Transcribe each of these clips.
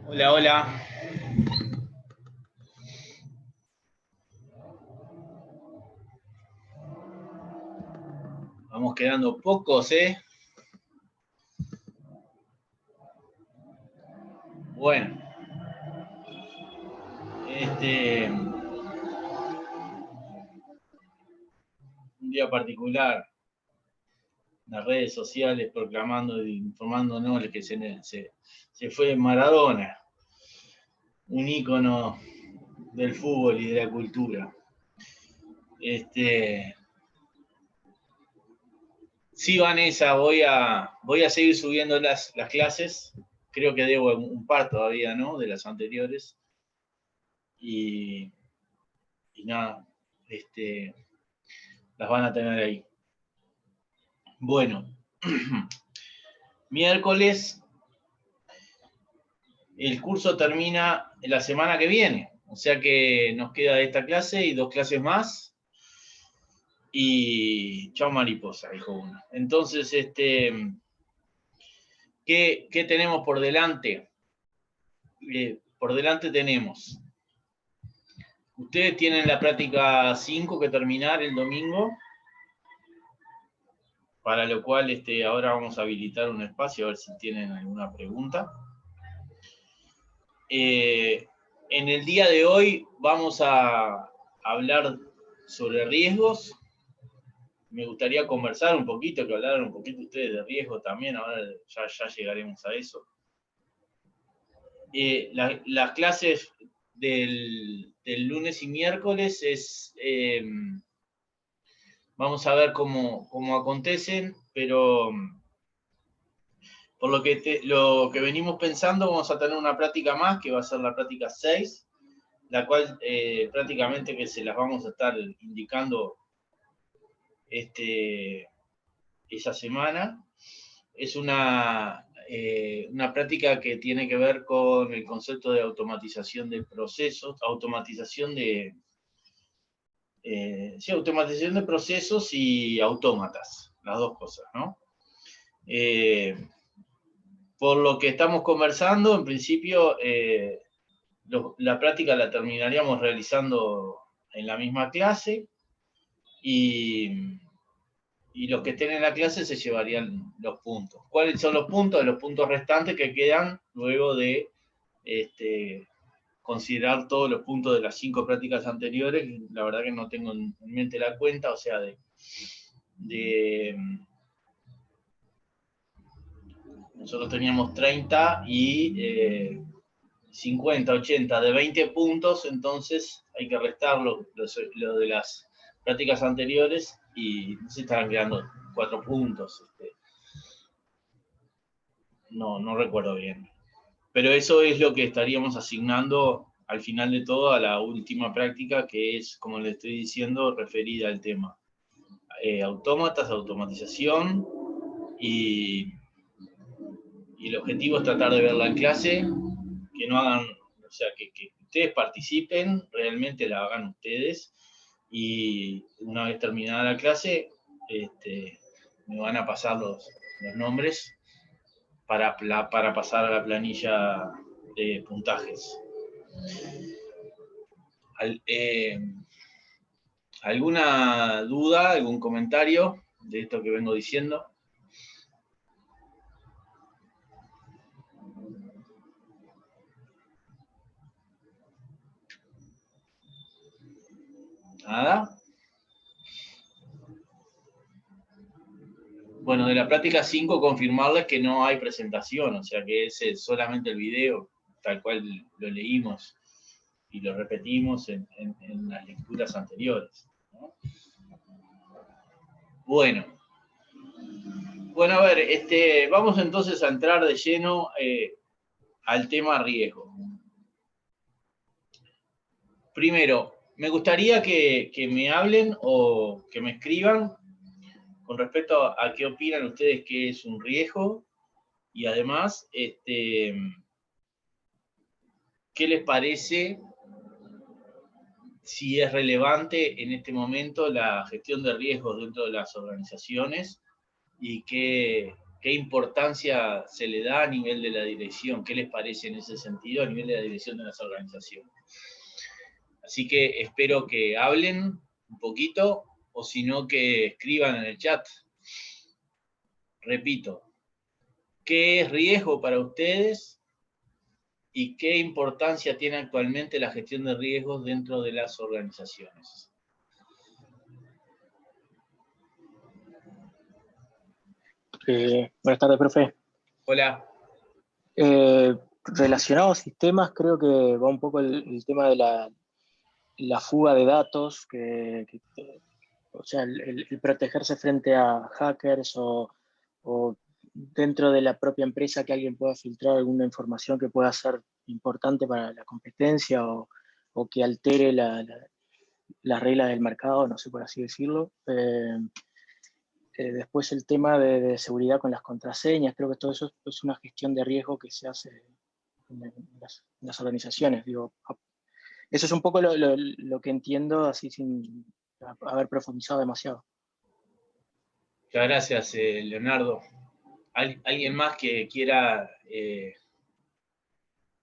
Hola, hola. Vamos quedando pocos, ¿eh? Bueno. Un día particular, las redes sociales proclamando e informándonos que se fue Maradona, un ícono del fútbol y de la cultura. Sí, Vanessa, voy a seguir subiendo las clases. Creo que debo un par todavía, ¿no? De las anteriores. Y nada, las van a tener ahí. Bueno, miércoles el curso termina la semana que viene, o sea que nos queda esta clase y 2 clases más. Y chao mariposa, dijo uno. Entonces, ¿qué tenemos por delante? Por delante tenemos, ustedes tienen la práctica 5 que terminar el domingo, para lo cual ahora vamos a habilitar un espacio a ver si tienen alguna pregunta. En el día de hoy vamos a hablar sobre riesgos. Me gustaría conversar un poquito, que hablaran un poquito ustedes de riesgo también, ahora ya llegaremos a eso. Las clases del lunes y miércoles vamos a ver cómo acontecen, pero por lo que venimos pensando, vamos a tener una práctica más, que va a ser la práctica 6, la cual prácticamente que se las vamos a estar indicando esa semana. Es una práctica que tiene que ver con el concepto de automatización de procesos, automatización de procesos y autómatas, las dos cosas, ¿no? Por lo que estamos conversando, en principio, la práctica la terminaríamos realizando en la misma clase y los que estén en la clase se llevarían los puntos. ¿Cuáles son los puntos? Los puntos restantes que quedan luego de considerar todos los puntos de las 5 prácticas anteriores. La verdad que no tengo en mente la cuenta, o sea, nosotros teníamos 30 y 50, 80, de 20 puntos, entonces hay que restar lo de las prácticas anteriores y se estarán quedando 4 puntos. No recuerdo bien. Pero eso es lo que estaríamos asignando al final de todo a la última práctica, que es, como le estoy diciendo, referida al tema. Autómatas, automatización, y el objetivo es tratar de verla en clase, que no hagan, o sea, que ustedes participen, realmente la hagan ustedes, y una vez terminada la clase, me van a pasar los nombres para pasar a la planilla de puntajes. ¿Alguna duda, algún comentario de esto que vengo diciendo? ¿Nada? Bueno, de la práctica 5, confirmarles que no hay presentación, o sea que es solamente el video, tal cual lo leímos y lo repetimos en las lecturas anteriores, ¿no? Bueno, a ver, vamos entonces a entrar de lleno al tema riesgo. Primero, me gustaría que me hablen o que me escriban con respecto a qué opinan ustedes que es un riesgo y además, ¿qué les parece si es relevante en este momento la gestión de riesgos dentro de las organizaciones y qué importancia se le da a nivel de la dirección, qué les parece en ese sentido a nivel de la dirección de las organizaciones. Así que espero que hablen un poquito, o si no, que escriban en el chat. Repito, ¿qué es riesgo para ustedes y qué importancia tiene actualmente la gestión de riesgos dentro de las organizaciones? Buenas tardes, profe. Hola. Relacionado a sistemas, creo que va un poco el tema de la fuga de datos, o sea, el protegerse frente a hackers o dentro de la propia empresa que alguien pueda filtrar alguna información que pueda ser importante para la competencia o que altere las reglas del mercado, no sé por así decirlo. Después el tema de seguridad con las contraseñas, creo que todo eso es una gestión de riesgo que se hace en las organizaciones. Digo, eso es un poco lo que entiendo así sin haber profundizado demasiado. Muchas gracias, Leonardo. ¿Alguien más que quiera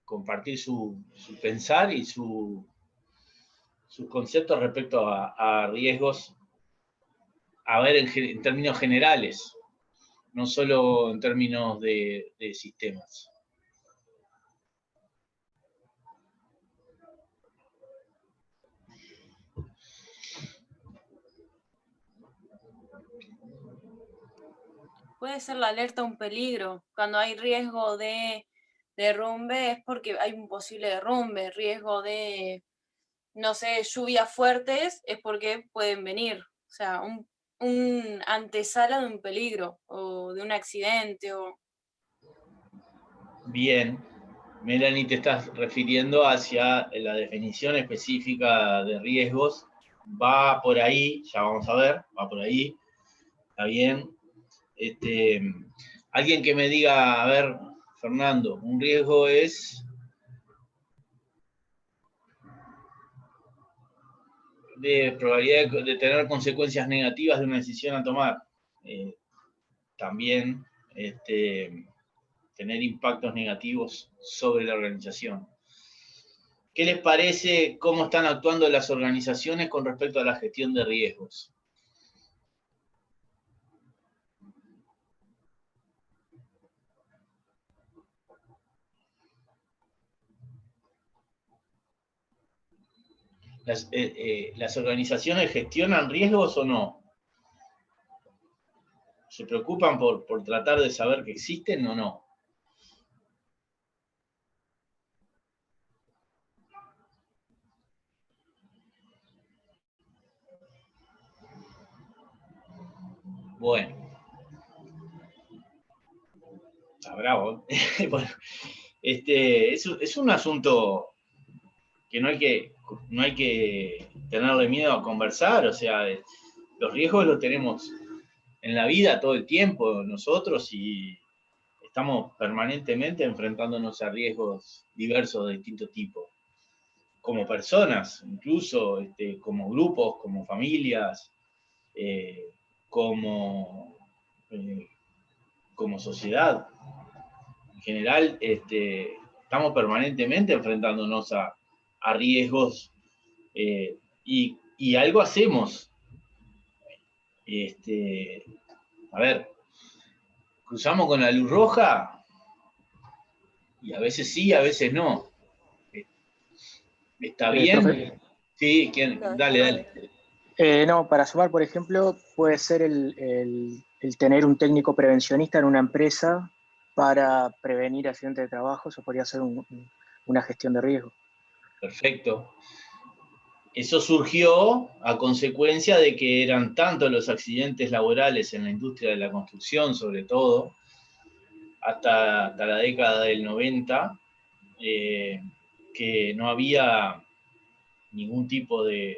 compartir su pensar y sus conceptos respecto a riesgos? A ver, en términos generales, no solo en términos de sistemas. Puede ser la alerta a un peligro. Cuando hay riesgo de derrumbe es porque hay un posible derrumbe. Riesgo de, no sé, lluvias fuertes es porque pueden venir. O sea, un antesala de un peligro o de un accidente. Bien. Melanie, te estás refiriendo hacia la definición específica de riesgos. Va por ahí, ya vamos a ver, va por ahí. Está bien. Alguien que me diga, a ver, Fernando, un riesgo es de probabilidad de tener consecuencias negativas de una decisión a tomar. También tener impactos negativos sobre la organización. ¿Qué les parece cómo están actuando las organizaciones con respecto a la gestión de riesgos? ¿Las organizaciones gestionan riesgos o no? ¿Se preocupan por tratar de saber que existen o no? Bueno. Está bravo. Bueno, es un asunto que no hay que tenerle miedo a conversar, o sea, los riesgos los tenemos en la vida todo el tiempo nosotros y estamos permanentemente enfrentándonos a riesgos diversos de distinto tipo, como personas, incluso como grupos, como familias, como sociedad. En general, estamos permanentemente enfrentándonos a riesgos y algo hacemos. A ver, cruzamos con la luz roja y a veces sí, a veces no. ¿Está bien? Profe, Sí, dale. No, para sumar, por ejemplo, puede ser el tener un técnico prevencionista en una empresa para prevenir accidentes de trabajo. Eso podría ser una gestión de riesgo. Perfecto. Eso surgió a consecuencia de que eran tantos los accidentes laborales en la industria de la construcción, sobre todo, hasta la década del 90, que no había ningún tipo de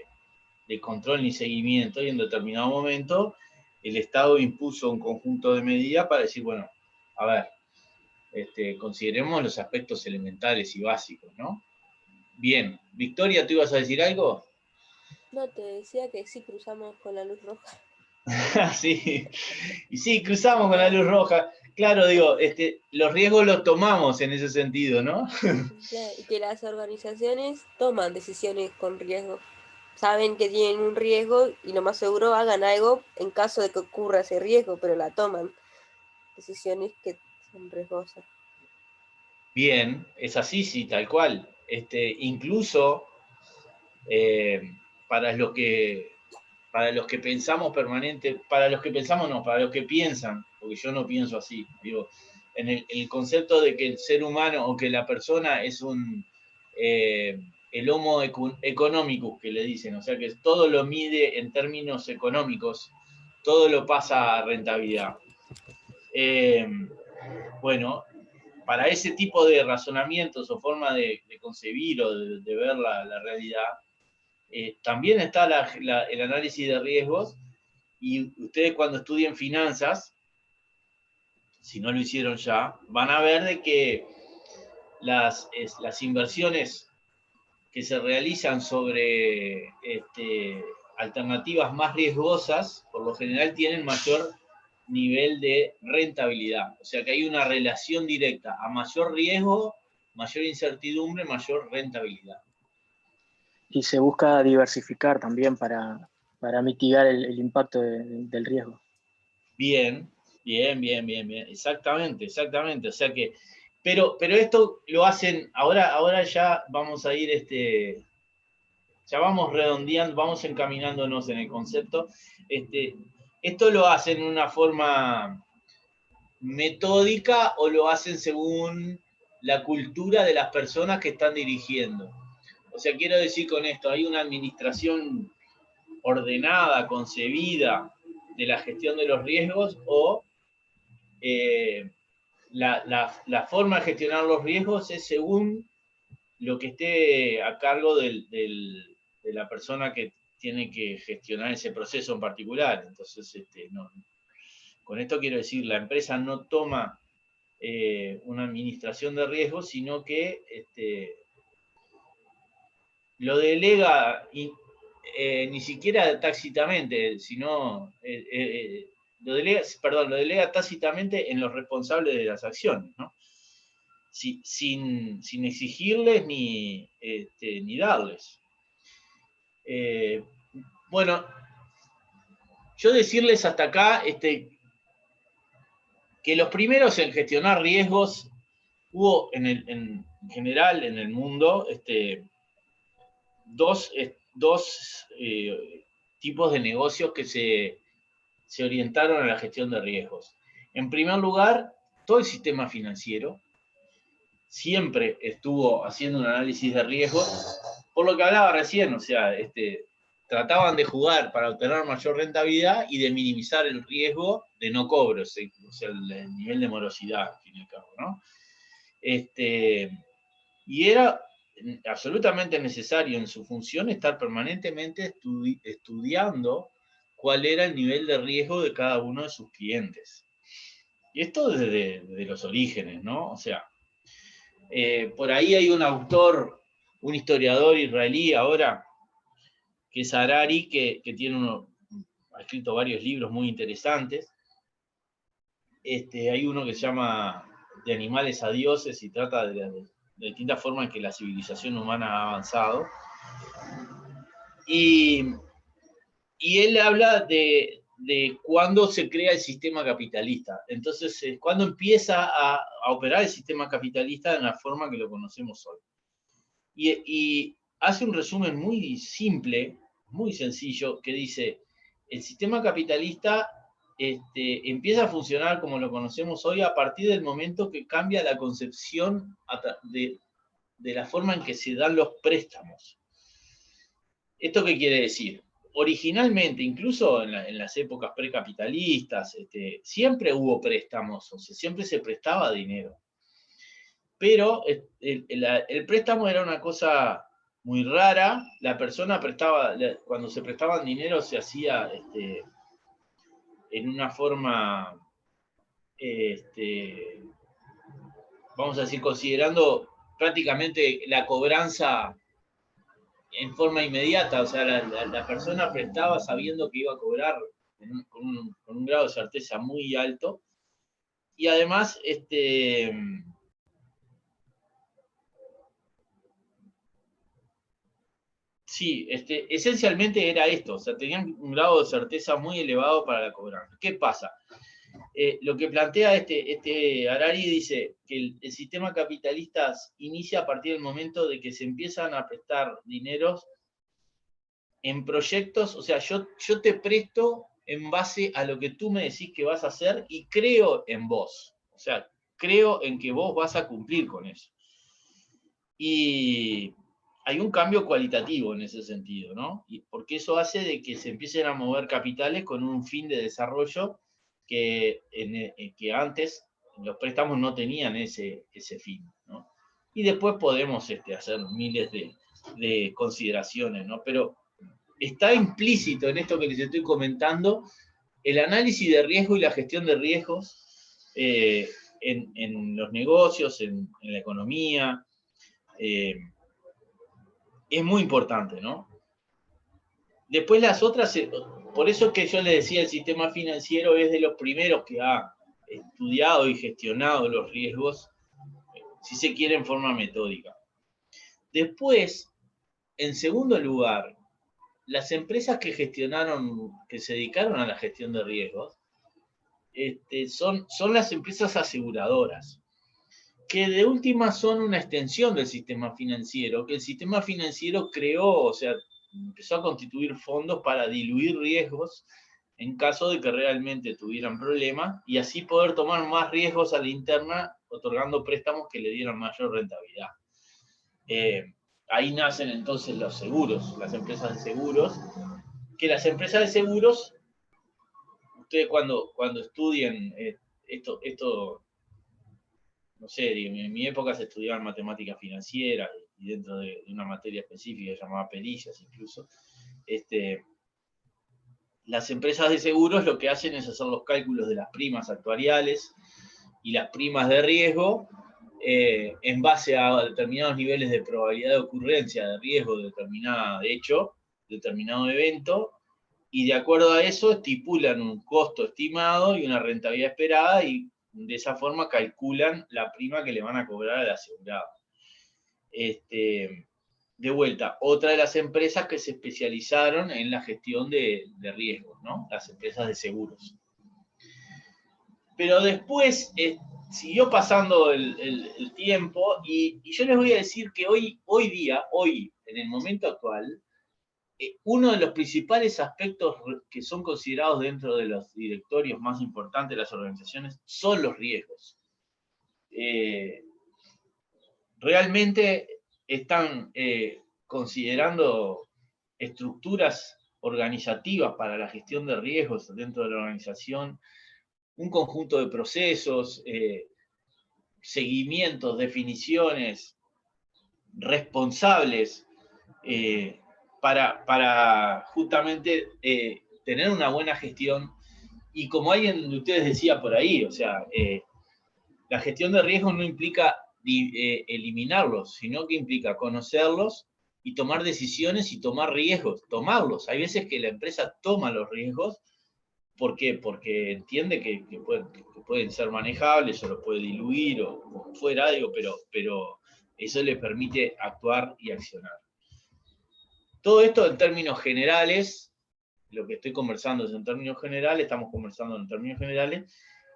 control ni seguimiento, y en determinado momento el Estado impuso un conjunto de medidas para decir, bueno, a ver, consideremos los aspectos elementales y básicos, ¿no? Bien, Victoria, ¿tú ibas a decir algo? No, te decía que sí cruzamos con la luz roja. Sí, y sí, cruzamos con la luz roja. Claro, digo, los riesgos los tomamos en ese sentido, ¿no? Claro, y que las organizaciones toman decisiones con riesgo. Saben que tienen un riesgo y lo más seguro hagan algo en caso de que ocurra ese riesgo, pero la toman. Decisiones que son riesgosas. Bien, es así, sí, tal cual. Incluso eh, para los que para los que pensamos para los que pensamos no, para los que piensan, porque yo no pienso así, digo, en el concepto de que el ser humano o que la persona es el homo economicus que le dicen, o sea que todo lo mide en términos económicos, todo lo pasa a rentabilidad. Bueno, para ese tipo de razonamientos o forma de concebir o de ver la realidad, también está el análisis de riesgos, y ustedes cuando estudien finanzas, si no lo hicieron ya, van a ver de que las inversiones que se realizan sobre alternativas más riesgosas, por lo general tienen mayor nivel de rentabilidad. O sea que hay una relación directa: a mayor riesgo, mayor incertidumbre, mayor rentabilidad. Y se busca diversificar también para mitigar el impacto del riesgo. Bien, bien. Exactamente. O sea que, pero esto lo hacen, ahora ya vamos a ir, ya vamos redondeando, vamos encaminándonos en el concepto. Esto lo hacen de una forma metódica o lo hacen según la cultura de las personas que están dirigiendo. O sea, quiero decir con esto, hay una administración ordenada, concebida de la gestión de los riesgos, o la forma de gestionar los riesgos es según lo que esté a cargo de la persona que tiene que gestionar ese proceso en particular. Entonces, no, con esto quiero decir, la empresa no toma una administración de riesgos, sino que lo delega, ni siquiera tácitamente, sino lo delega tácitamente en los responsables de las acciones, ¿no? Sin exigirles ni darles. Bueno, yo decirles hasta acá que los primeros en gestionar riesgos hubo en general en el mundo dos tipos de negocios que se orientaron a la gestión de riesgos. En primer lugar, todo el sistema financiero siempre estuvo haciendo un análisis de riesgos, por lo que hablaba recién, o sea, trataban de jugar para obtener mayor rentabilidad y de minimizar el riesgo de no cobro, o sea, el nivel de morosidad, al fin y al cabo, ¿no? Y era absolutamente necesario en su función estar permanentemente estudiando cuál era el nivel de riesgo de cada uno de sus clientes. Y esto desde los orígenes, ¿no? O sea, por ahí hay un autor, un historiador israelí ahora, que es Harari, que ha escrito varios libros muy interesantes. Hay uno que se llama De animales a dioses y trata de distintas formas en que la civilización humana ha avanzado. Y él habla de cuándo se crea el sistema capitalista. Entonces, cuándo empieza a operar el sistema capitalista en la forma que lo conocemos hoy. Y hace un resumen muy simple, muy sencillo, que dice: el sistema capitalista empieza a funcionar como lo conocemos hoy a partir del momento que cambia la concepción de la forma en que se dan los préstamos. ¿Esto qué quiere decir? Originalmente, incluso en las épocas precapitalistas, siempre hubo préstamos, o sea, siempre se prestaba dinero. Pero el préstamo era una cosa muy rara. La persona prestaba, cuando se prestaban dinero se hacía en una forma, vamos a decir, considerando prácticamente la cobranza en forma inmediata, o sea, la persona prestaba sabiendo que iba a cobrar con un grado de certeza muy alto, y además, sí, esencialmente era esto, o sea, tenían un grado de certeza muy elevado para la cobranza. ¿Qué pasa? Lo que plantea este Harari dice que el sistema capitalista inicia a partir del momento de que se empiezan a prestar dineros en proyectos, o sea, yo te presto en base a lo que tú me decís que vas a hacer y creo en vos, o sea, creo en que vos vas a cumplir con eso. Y hay un cambio cualitativo en ese sentido, ¿no? Y porque eso hace de que se empiecen a mover capitales con un fin de desarrollo que antes los préstamos no tenían ese fin, ¿no? Y después podemos hacer miles de consideraciones, ¿no? Pero está implícito en esto que les estoy comentando el análisis de riesgo y la gestión de riesgos en los negocios, en la economía. Es muy importante, ¿no? Después las otras, por eso es que yo les decía, el sistema financiero es de los primeros que ha estudiado y gestionado los riesgos, si se quiere, en forma metódica. Después, en segundo lugar, las empresas que se dedicaron a la gestión de riesgos, son las empresas aseguradoras, que de última son una extensión del sistema financiero, que el sistema financiero creó, o sea, empezó a constituir fondos para diluir riesgos en caso de que realmente tuvieran problemas y así poder tomar más riesgos a la interna, otorgando préstamos que le dieran mayor rentabilidad. Ahí nacen entonces los seguros, las empresas de seguros, que las empresas de seguros, ustedes cuando estudien esto no sé, en mi época se estudiaban matemáticas financieras y dentro de una materia específica llamada pericias incluso, las empresas de seguros lo que hacen es hacer los cálculos de las primas actuariales y las primas de riesgo en base a determinados niveles de probabilidad de ocurrencia de riesgo de determinado hecho, determinado evento, y de acuerdo a eso estipulan un costo estimado y una rentabilidad esperada y de esa forma calculan la prima que le van a cobrar al asegurado. De vuelta, otra de las empresas que se especializaron en la gestión de riesgos, ¿no? Las empresas de seguros. Pero después siguió pasando el tiempo y yo les voy a decir que hoy, en el momento actual, uno de los principales aspectos que son considerados dentro de los directorios más importantes de las organizaciones son los riesgos. Realmente están considerando estructuras organizativas para la gestión de riesgos dentro de la organización, un conjunto de procesos, seguimientos, definiciones, responsables, para justamente tener una buena gestión. Y como alguien de ustedes decía por ahí, o sea, la gestión de riesgos no implica eliminarlos, sino que implica conocerlos y tomar decisiones y tomar riesgos, tomarlos. Hay veces que la empresa toma los riesgos. ¿Por qué? Porque entiende que pueden ser manejables o los puede diluir o fuera, digo, pero eso le permite actuar y accionar. Todo esto en términos generales, lo que estoy conversando es en términos generales, estamos conversando en términos generales,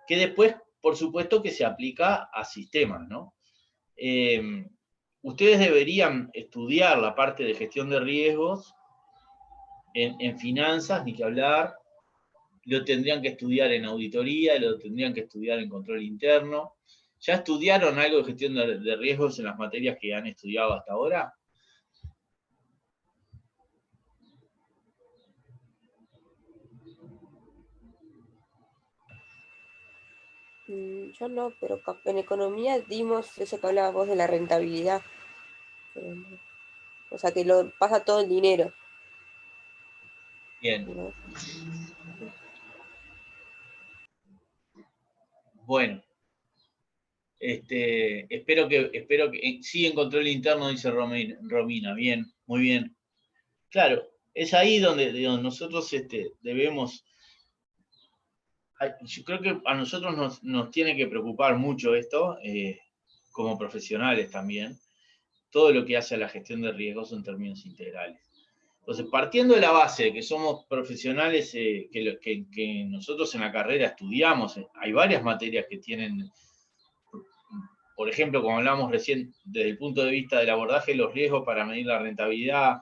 que después, por supuesto, que se aplica a sistemas, ¿no? Ustedes deberían estudiar la parte de gestión de riesgos en finanzas, ni que hablar, lo tendrían que estudiar en auditoría, lo tendrían que estudiar en control interno. ¿Ya estudiaron algo de gestión de riesgos en las materias que han estudiado hasta ahora? Yo no, pero en economía dimos eso que hablabas vos de la rentabilidad. O sea, que lo pasa todo el dinero. Bien. ¿No? Bueno. Espero que sí, en control interno, dice Romina. Bien, muy bien. claro, es ahí donde nosotros debemos... Yo creo que a nosotros nos tiene que preocupar mucho esto, como profesionales también, todo lo que hace a la gestión de riesgos en términos integrales. Entonces, partiendo de la base de que somos profesionales, que nosotros en la carrera estudiamos, hay varias materias que tienen, por ejemplo, como hablamos recién, desde el punto de vista del abordaje de los riesgos para medir la rentabilidad,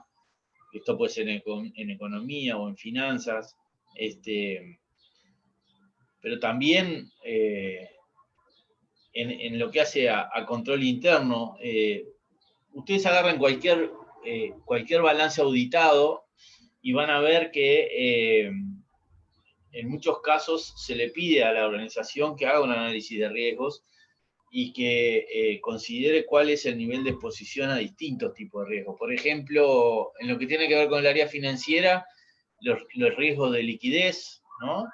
esto puede ser en economía o en finanzas, pero también en lo que hace a control interno, ustedes agarran cualquier balance auditado y van a ver que en muchos casos se le pide a la organización que haga un análisis de riesgos y que considere cuál es el nivel de exposición a distintos tipos de riesgos. Por ejemplo, en lo que tiene que ver con el área financiera, los riesgos de liquidez, ¿no?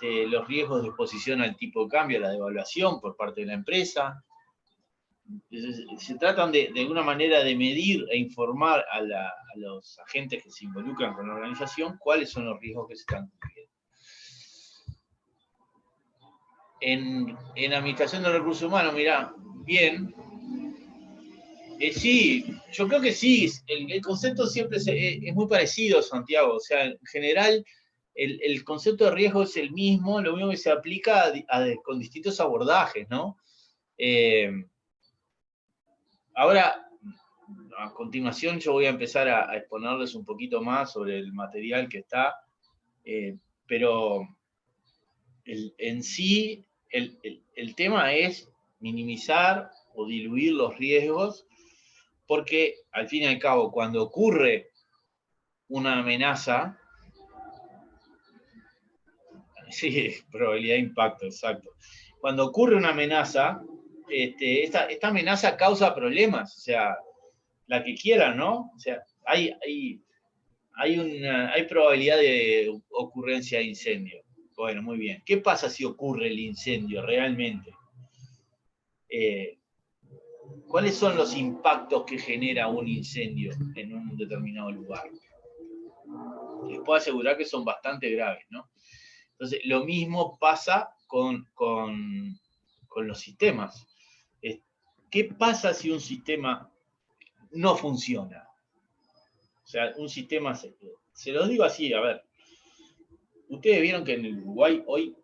Los riesgos de exposición al tipo de cambio, a la devaluación por parte de la empresa. Se tratan de alguna manera de medir e informar a los agentes que se involucran con la organización cuáles son los riesgos que se están cumpliendo. En administración de recursos humanos, mirá, bien. Sí, yo creo que sí, el concepto siempre es muy parecido, Santiago. O sea, en general, el concepto de riesgo es el mismo, lo mismo que se aplica con distintos abordajes, ¿no? Ahora, a continuación, yo voy a empezar a exponerles un poquito más sobre el material que está, pero en sí, el tema es minimizar o diluir los riesgos, porque al fin y al cabo, cuando ocurre una amenaza, sí, probabilidad de impacto, exacto. Cuando ocurre una amenaza, esta amenaza causa problemas, o sea, la que quieran, ¿no? O sea, hay probabilidad de ocurrencia de incendio. Bueno, muy bien. ¿Qué pasa si ocurre el incendio realmente? ¿Cuáles son los impactos que genera un incendio en un determinado lugar? Les puedo asegurar que son bastante graves, ¿no? Entonces, lo mismo pasa con los sistemas. ¿Qué pasa si un sistema no funciona? O sea, un sistema, se lo digo así, a ver, ustedes vieron que en el Uruguay hoy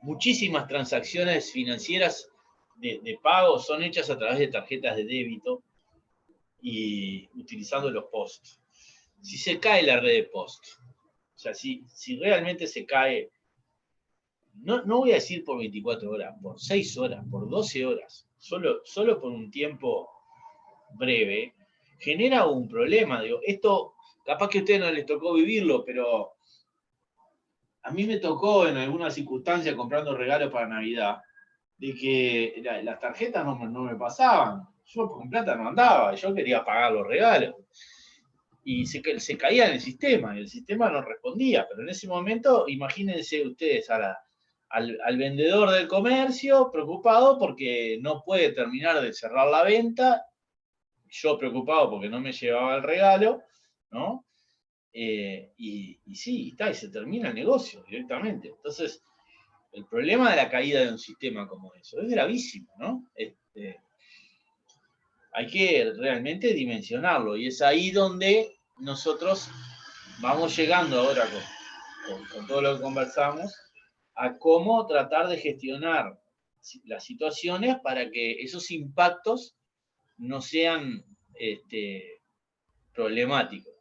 muchísimas transacciones financieras de pago son hechas a través de tarjetas de débito y utilizando los POST. Si se cae la red de POST, o sea, si realmente se cae, no voy a decir por 24 horas, por 6 horas, por 12 horas, solo por un tiempo breve, genera un problema. Digo, esto capaz que a ustedes no les tocó vivirlo, pero a mí me tocó en alguna circunstancia comprando regalos para Navidad, de que las tarjetas no me pasaban. Yo con plata no andaba, yo quería pagar los regalos. Y se caía en el sistema, y el sistema no respondía. Pero en ese momento, imagínense ustedes al vendedor del comercio preocupado porque no puede terminar de cerrar la venta, yo preocupado porque no me llevaba el regalo, ¿no? Y sí, y se termina el negocio directamente. Entonces, el problema de la caída de un sistema como eso es gravísimo, ¿no? Hay que realmente dimensionarlo, y es ahí donde nosotros vamos llegando ahora con todo lo que conversamos a cómo tratar de gestionar las situaciones para que esos impactos no sean problemáticos.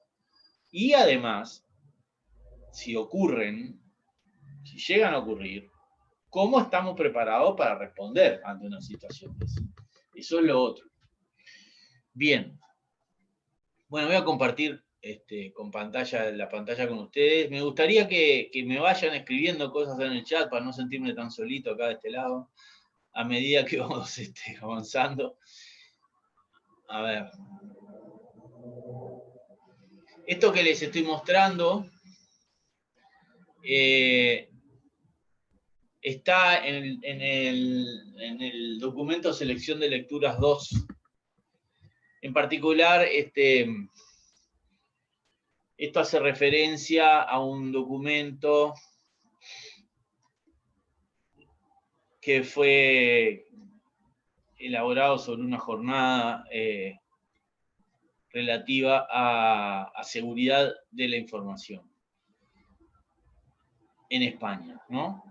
Y además, si llegan a ocurrir, ¿cómo estamos preparados para responder ante una situación de eso? Eso es lo otro. Bien. Bueno, voy a compartir la pantalla con ustedes. Me gustaría que me vayan escribiendo cosas en el chat para no sentirme tan solito acá de este lado, a medida que vamos avanzando. A ver. Esto que les estoy mostrando está en el documento Selección de Lecturas 2 En particular, esto hace referencia a un documento que fue elaborado sobre una jornada relativa a seguridad de la información en España, ¿no?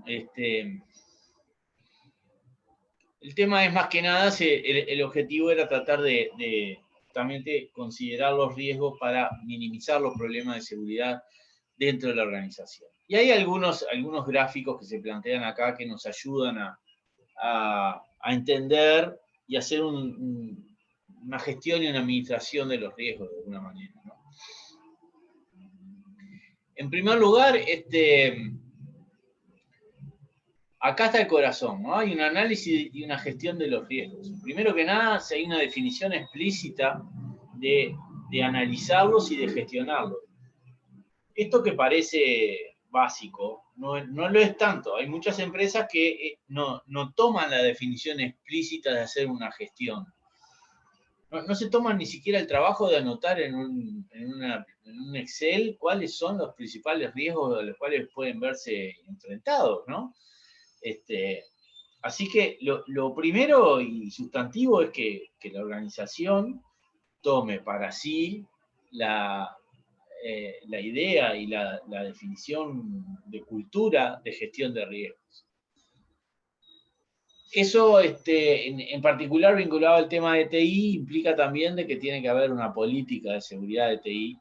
El tema es más que nada, el objetivo era tratar de justamente considerar los riesgos para minimizar los problemas de seguridad dentro de la organización. Y hay algunos gráficos que se plantean acá que nos ayudan a entender y hacer una gestión y una administración de los riesgos de alguna manera, ¿no? En primer lugar, acá está el corazón, ¿no? Hay un análisis y una gestión de los riesgos. Primero que nada, si hay una definición explícita de analizarlos y de gestionarlos. Esto que parece básico, no lo es tanto. Hay muchas empresas que no toman la definición explícita de hacer una gestión. No se toman ni siquiera el trabajo de anotar en un Excel cuáles son los principales riesgos a los cuales pueden verse enfrentados, ¿no? Así que lo primero y sustantivo es que la organización tome para sí la idea y la definición de cultura de gestión de riesgos. Eso, en particular vinculado al tema de TI, implica también de que tiene que haber una política de seguridad de TI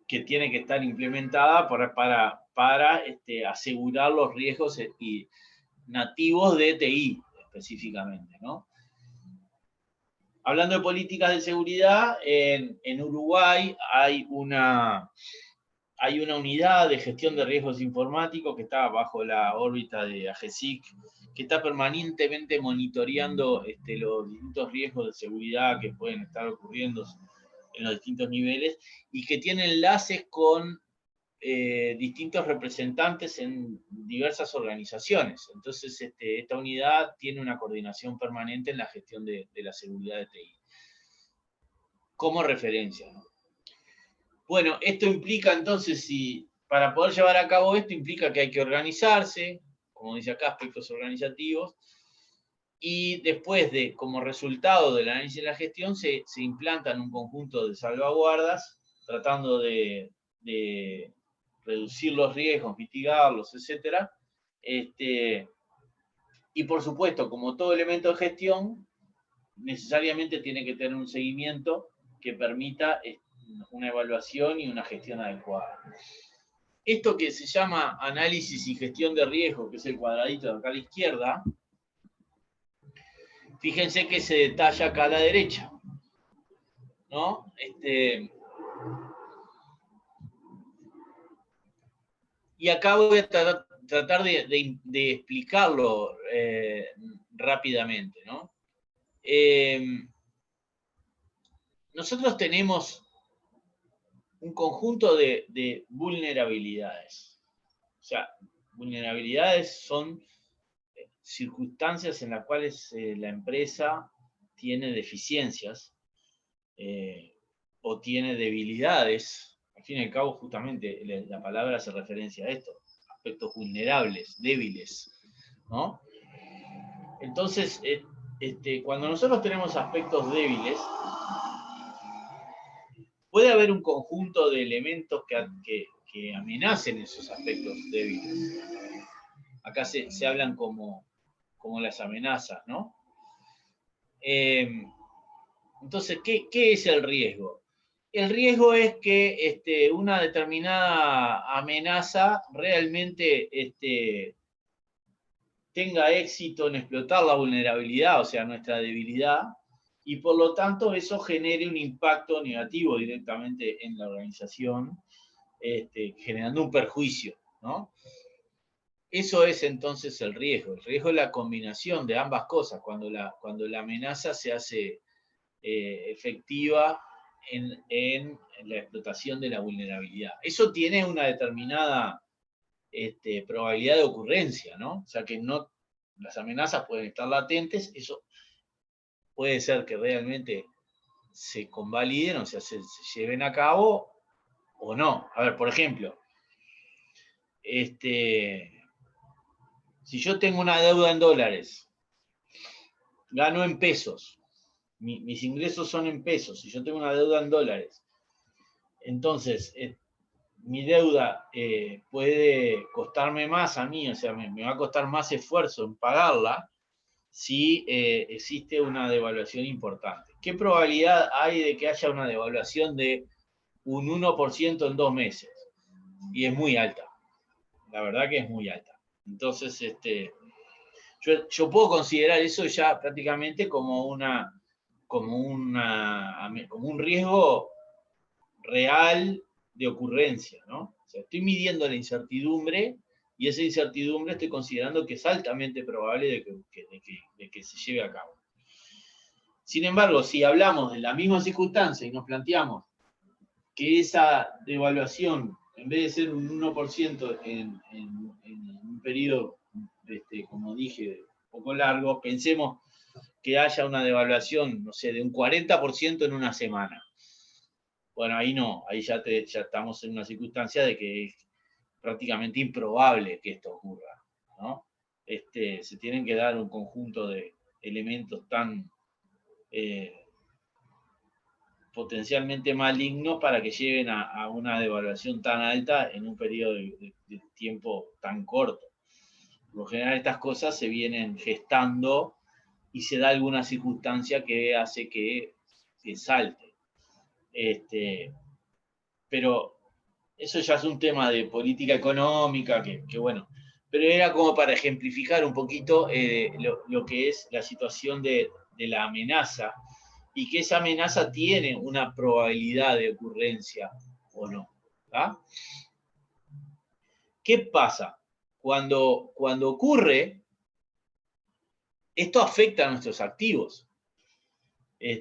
que tiene que estar implementada para asegurar los riesgos nativos de TI específicamente, ¿no? Hablando de políticas de seguridad, en Uruguay hay una unidad de gestión de riesgos informáticos que está bajo la órbita de AGESIC, que está permanentemente monitoreando los distintos riesgos de seguridad que pueden estar ocurriendo en los distintos niveles y que tiene enlaces con distintos representantes en diversas organizaciones. Entonces, esta unidad tiene una coordinación permanente en la gestión de la seguridad de TI. Como referencia, ¿no? Bueno, esto implica entonces, para poder llevar a cabo esto, implica que hay que organizarse, como dice acá, aspectos organizativos, y después como resultado del análisis de la gestión, se implantan un conjunto de salvaguardas, tratando de reducir los riesgos, mitigarlos, etc. Y por supuesto, como todo elemento de gestión, necesariamente tiene que tener un seguimiento que permita una evaluación y una gestión adecuada. Esto que se llama análisis y gestión de riesgo, que es el cuadradito de acá a la izquierda, fíjense que se detalla acá a la derecha, ¿no? Y acá voy a tratar de explicarlo rápidamente, ¿no? Nosotros tenemos un conjunto de vulnerabilidades. O sea, vulnerabilidades son circunstancias en las cuales la empresa tiene deficiencias o tiene debilidades. Al fin y al cabo, justamente, la palabra hace referencia a esto, aspectos vulnerables, débiles, ¿no? Entonces, cuando nosotros tenemos aspectos débiles, puede haber un conjunto de elementos que amenacen esos aspectos débiles. Acá se hablan como las amenazas, ¿no? Entonces, ¿qué es el riesgo? El riesgo es que una determinada amenaza realmente tenga éxito en explotar la vulnerabilidad, o sea, nuestra debilidad, y por lo tanto eso genere un impacto negativo directamente en la organización, generando un perjuicio, ¿no? Eso es entonces el riesgo. El riesgo es la combinación de ambas cosas, cuando la amenaza se hace efectiva en la explotación de la vulnerabilidad. Eso tiene una determinada probabilidad de ocurrencia, ¿no? O sea que no las amenazas pueden estar latentes, eso puede ser que realmente se convaliden, o sea, se lleven a cabo o no. A ver, por ejemplo, si yo tengo una deuda en dólares, gano en pesos, mis ingresos son en pesos, si yo tengo una deuda en dólares, entonces mi deuda puede costarme más a mí, o sea, me va a costar más esfuerzo en pagarla si existe una devaluación importante. ¿Qué probabilidad hay de que haya una devaluación de un 1% en 2 meses? Y es muy alta, la verdad que es muy alta. Entonces, yo puedo considerar eso ya prácticamente como un riesgo real de ocurrencia, ¿no? O sea, estoy midiendo la incertidumbre y esa incertidumbre estoy considerando que es altamente probable de que se lleve a cabo. Sin embargo, si hablamos de la misma circunstancia y nos planteamos que esa devaluación, en vez de ser un 1% en un periodo, como dije, un poco largo, pensemos que haya una devaluación, no sé, de un 40% en una semana. Bueno, ahí no, ahí ya estamos en una circunstancia de que es prácticamente improbable que esto ocurra, ¿no? Se tienen que dar un conjunto de elementos tan potencialmente malignos para que lleven a una devaluación tan alta en un periodo de tiempo tan corto. Por lo general estas cosas se vienen gestando y se da alguna circunstancia que hace que salte. Pero eso ya es un tema de política económica, que bueno, pero era como para ejemplificar un poquito lo que es la situación de la amenaza y que esa amenaza tiene una probabilidad de ocurrencia o no. ¿Tá? ¿Qué pasa? Cuando ocurre, esto afecta a nuestros activos.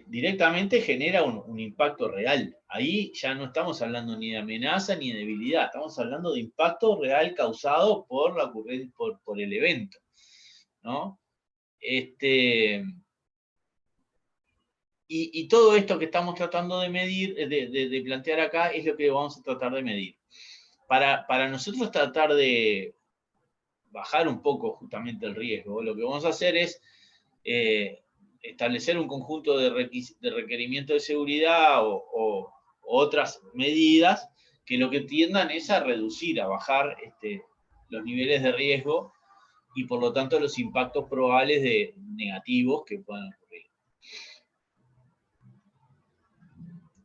Directamente genera un impacto real. Ahí ya no estamos hablando ni de amenaza ni de debilidad, estamos hablando de impacto real causado por la ocurrencia, por el evento, ¿no? Y todo esto que estamos tratando de medir, de plantear acá, es lo que vamos a tratar de medir. Para nosotros tratar de bajar un poco justamente el riesgo, lo que vamos a hacer es establecer un conjunto de requerimientos de seguridad o otras medidas que lo que tiendan es a reducir, a bajar los niveles de riesgo y por lo tanto los impactos probables de negativos que puedan ocurrir.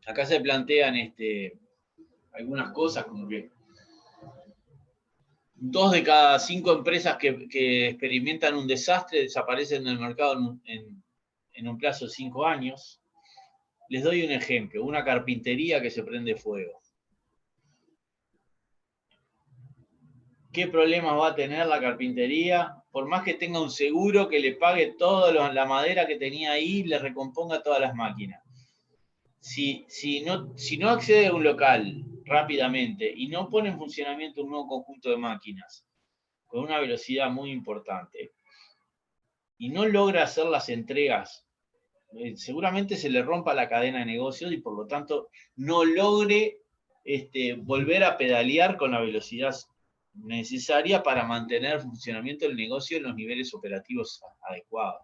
Acá se plantean algunas cosas como que 2 de cada 5 empresas que experimentan un desastre desaparecen del mercado en un plazo de 5 años. Les doy un ejemplo, una carpintería que se prende fuego. ¿Qué problemas va a tener la carpintería? Por más que tenga un seguro que le pague toda la madera que tenía ahí, le recomponga todas las máquinas. Si no accede a un local rápidamente y no pone en funcionamiento un nuevo conjunto de máquinas con una velocidad muy importante y no logra hacer las entregas, seguramente se le rompa la cadena de negocios y por lo tanto no logre volver a pedalear con la velocidad necesaria para mantener el funcionamiento del negocio en los niveles operativos adecuados.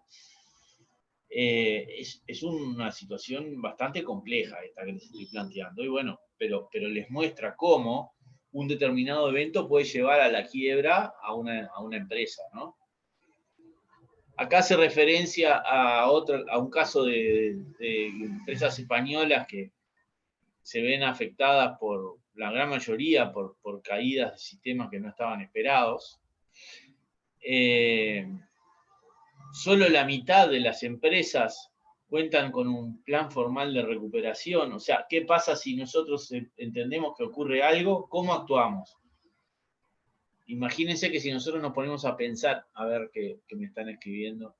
Es una situación bastante compleja esta que les estoy planteando, y bueno, pero les muestra cómo un determinado evento puede llevar a la quiebra a una empresa, ¿no? Acá hace referencia a un caso de empresas españolas que se ven afectadas por la gran mayoría por caídas de sistemas que no estaban esperados. Solo la mitad de las empresas cuentan con un plan formal de recuperación. O sea, ¿qué pasa si nosotros entendemos que ocurre algo? ¿Cómo actuamos? Imagínense que si nosotros nos ponemos a pensar, a ver qué me están escribiendo.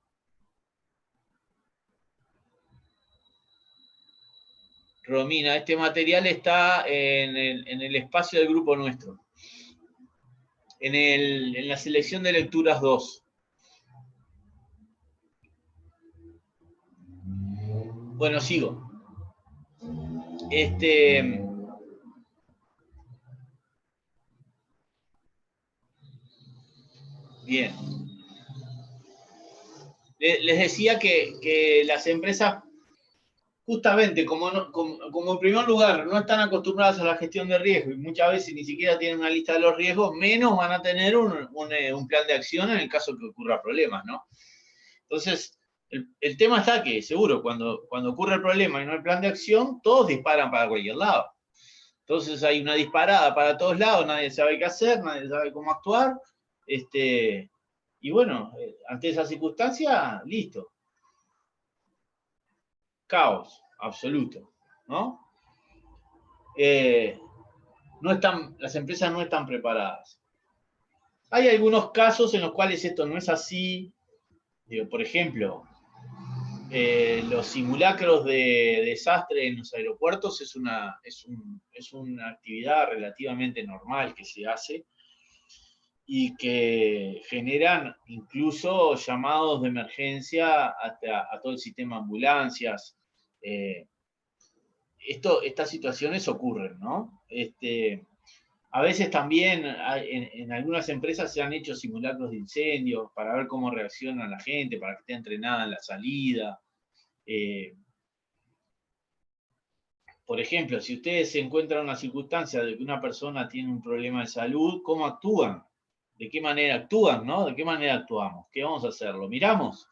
Romina, este material está en el espacio del grupo nuestro. En la selección de lecturas 2. Bueno, sigo. Bien. Les decía que las empresas, justamente como en primer lugar no están acostumbradas a la gestión de riesgo y muchas veces ni siquiera tienen una lista de los riesgos, menos van a tener un plan de acción en el caso que ocurra problemas, ¿no? Entonces, el tema está que, seguro, cuando ocurre el problema y no hay plan de acción, todos disparan para cualquier lado. Entonces hay una disparada para todos lados, nadie sabe qué hacer, nadie sabe cómo actuar. Y bueno, ante esa circunstancia, listo. Caos absoluto, ¿no? Las empresas no están preparadas. Hay algunos casos en los cuales esto no es así. Por ejemplo, los simulacros de desastre en los aeropuertos es una actividad relativamente normal que se hace y que generan incluso llamados de emergencia a todo el sistema de ambulancias. Estas situaciones ocurren, ¿no? A veces también en algunas empresas se han hecho simulacros de incendios para ver cómo reacciona la gente, para que esté entrenada en la salida. Por ejemplo, si ustedes se encuentran en una circunstancia de que una persona tiene un problema de salud, ¿cómo actúan? ¿De qué manera actúan, no? ¿De qué manera actuamos? ¿Qué vamos a hacer? ¿Lo miramos?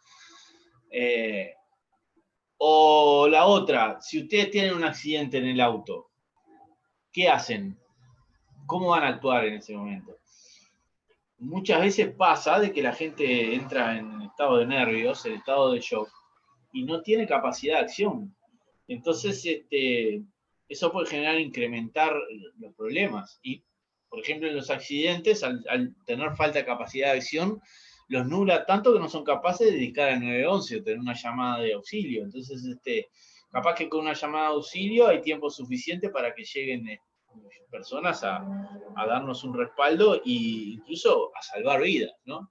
O la otra, si ustedes tienen un accidente en el auto, ¿qué hacen? ¿Cómo van a actuar en ese momento? Muchas veces pasa de que la gente entra en estado de nervios, en estado de shock, y no tiene capacidad de acción. Entonces, eso puede incrementar los problemas. Y, por ejemplo, en los accidentes, al tener falta de capacidad de acción, los nubla tanto que no son capaces de dedicar al 911 o tener una llamada de auxilio. Entonces, capaz que con una llamada de auxilio hay tiempo suficiente para que lleguen personas a darnos un respaldo e incluso a salvar vidas, ¿no?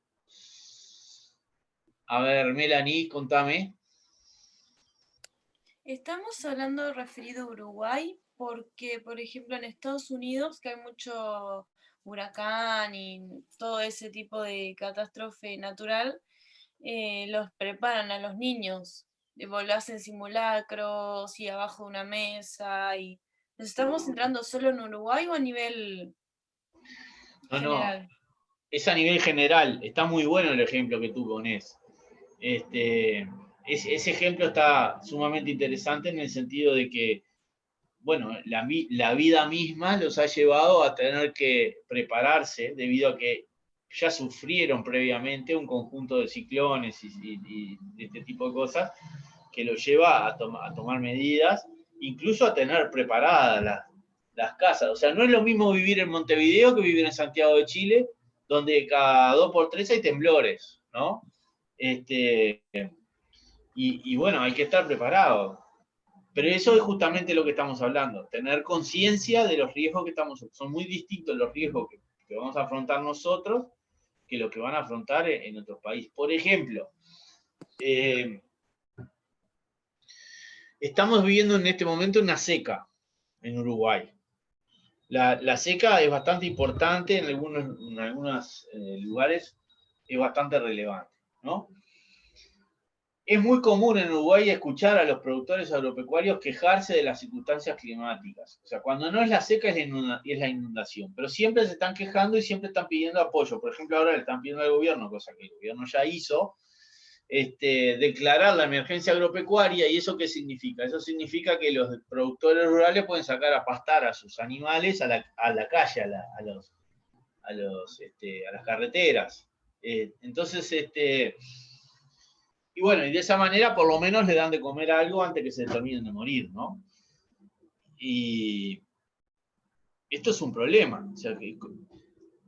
A ver, Melanie, contame. Estamos hablando referido a Uruguay porque, por ejemplo, en Estados Unidos, que hay mucho huracán y todo ese tipo de catástrofe natural, los preparan a los niños, lo hacen simulacros y abajo de una mesa. Y ¿nos estamos centrando solo en Uruguay o a nivel general? No, es a nivel general. Está muy bueno el ejemplo que tú pones. Ese ejemplo está sumamente interesante en el sentido de que, bueno, la vida misma los ha llevado a tener que prepararse debido a que ya sufrieron previamente un conjunto de ciclones y este tipo de cosas que los lleva a tomar medidas, incluso a tener preparadas las casas. O sea, no es lo mismo vivir en Montevideo que vivir en Santiago de Chile, donde cada 2x3 hay temblores, ¿no? Y bueno, hay que estar preparado. Pero eso es justamente lo que estamos hablando, tener conciencia de los riesgos que son muy distintos los riesgos que vamos a afrontar nosotros que los que van a afrontar en otros países. Por ejemplo, estamos viviendo en este momento una seca en Uruguay. La seca es bastante importante, en algunos lugares es bastante relevante, ¿no? Es muy común en Uruguay escuchar a los productores agropecuarios quejarse de las circunstancias climáticas. O sea, cuando no es la seca es la inundación. Pero siempre se están quejando y siempre están pidiendo apoyo. Por ejemplo, ahora le están pidiendo al gobierno, cosa que el gobierno ya hizo, declarar la emergencia agropecuaria. ¿Y eso qué significa? Eso significa que los productores rurales pueden sacar a pastar a sus animales a la calle, a las carreteras. Entonces, y bueno, y de esa manera por lo menos le dan de comer algo antes que se terminen de morir, ¿no? Y esto es un problema. O sea,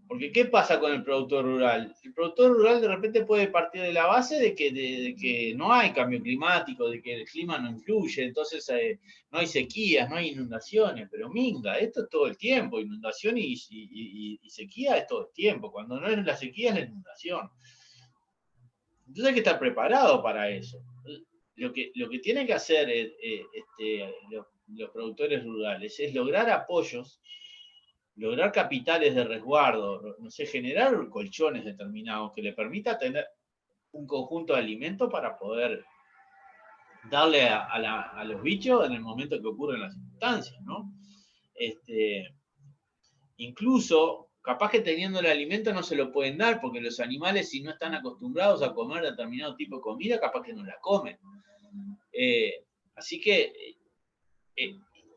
porque ¿qué pasa con el productor rural? El productor rural de repente puede partir de la base de que no hay cambio climático, de que el clima no influye, entonces no hay sequías, no hay inundaciones, pero minga, esto es todo el tiempo, inundación y sequía es todo el tiempo, cuando no es la sequía es la inundación. Entonces hay que estar preparado para eso. lo que tienen que hacer los productores rurales es lograr apoyos, lograr capitales de resguardo, no sé, generar colchones determinados que le permita tener un conjunto de alimentos para poder darle a los bichos en el momento que ocurren las circunstancias, ¿no? Incluso, capaz que teniendo el alimento no se lo pueden dar, porque los animales, si no están acostumbrados a comer determinado tipo de comida, capaz que no la comen. Así que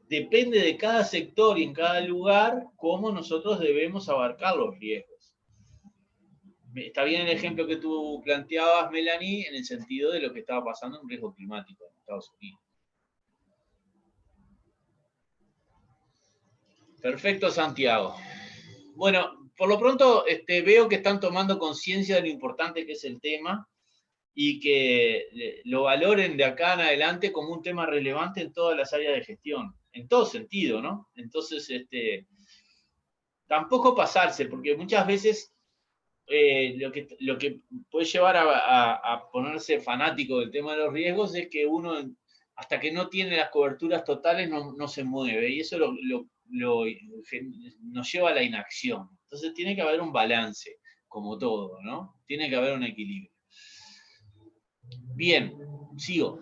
depende de cada sector y en cada lugar cómo nosotros debemos abarcar los riesgos. Está bien el ejemplo que tú planteabas, Melanie, en el sentido de lo que estaba pasando en un riesgo climático en Estados Unidos. Perfecto, Santiago. Bueno, por lo pronto veo que están tomando conciencia de lo importante que es el tema y que lo valoren de acá en adelante como un tema relevante en todas las áreas de gestión, en todo sentido, ¿no? Entonces, tampoco pasarse, porque muchas veces lo que puede llevar a ponerse fanático del tema de los riesgos es que uno, hasta que no tiene las coberturas totales, no se mueve, y eso nos lleva a la inacción. Entonces tiene que haber un balance, como todo, ¿no? Tiene que haber un equilibrio. Bien, sigo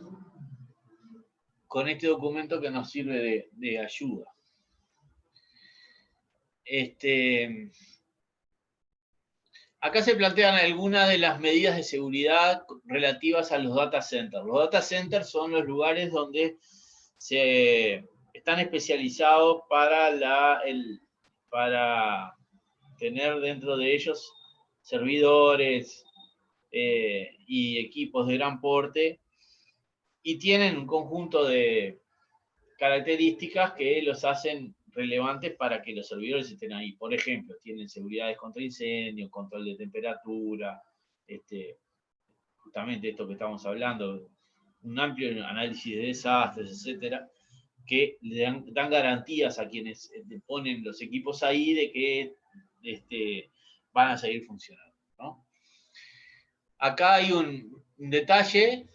con este documento que nos sirve de ayuda. Acá se plantean algunas de las medidas de seguridad relativas a los data centers. Los data centers son los lugares donde están especializados para tener dentro de ellos servidores y equipos de gran porte, y tienen un conjunto de características que los hacen relevantes para que los servidores estén ahí. Por ejemplo, tienen seguridades contra incendios, control de temperatura, justamente esto que estamos hablando, un amplio análisis de desastres, etcétera, que le dan garantías a quienes ponen los equipos ahí de que van a seguir funcionando, ¿no? Acá hay un detalle.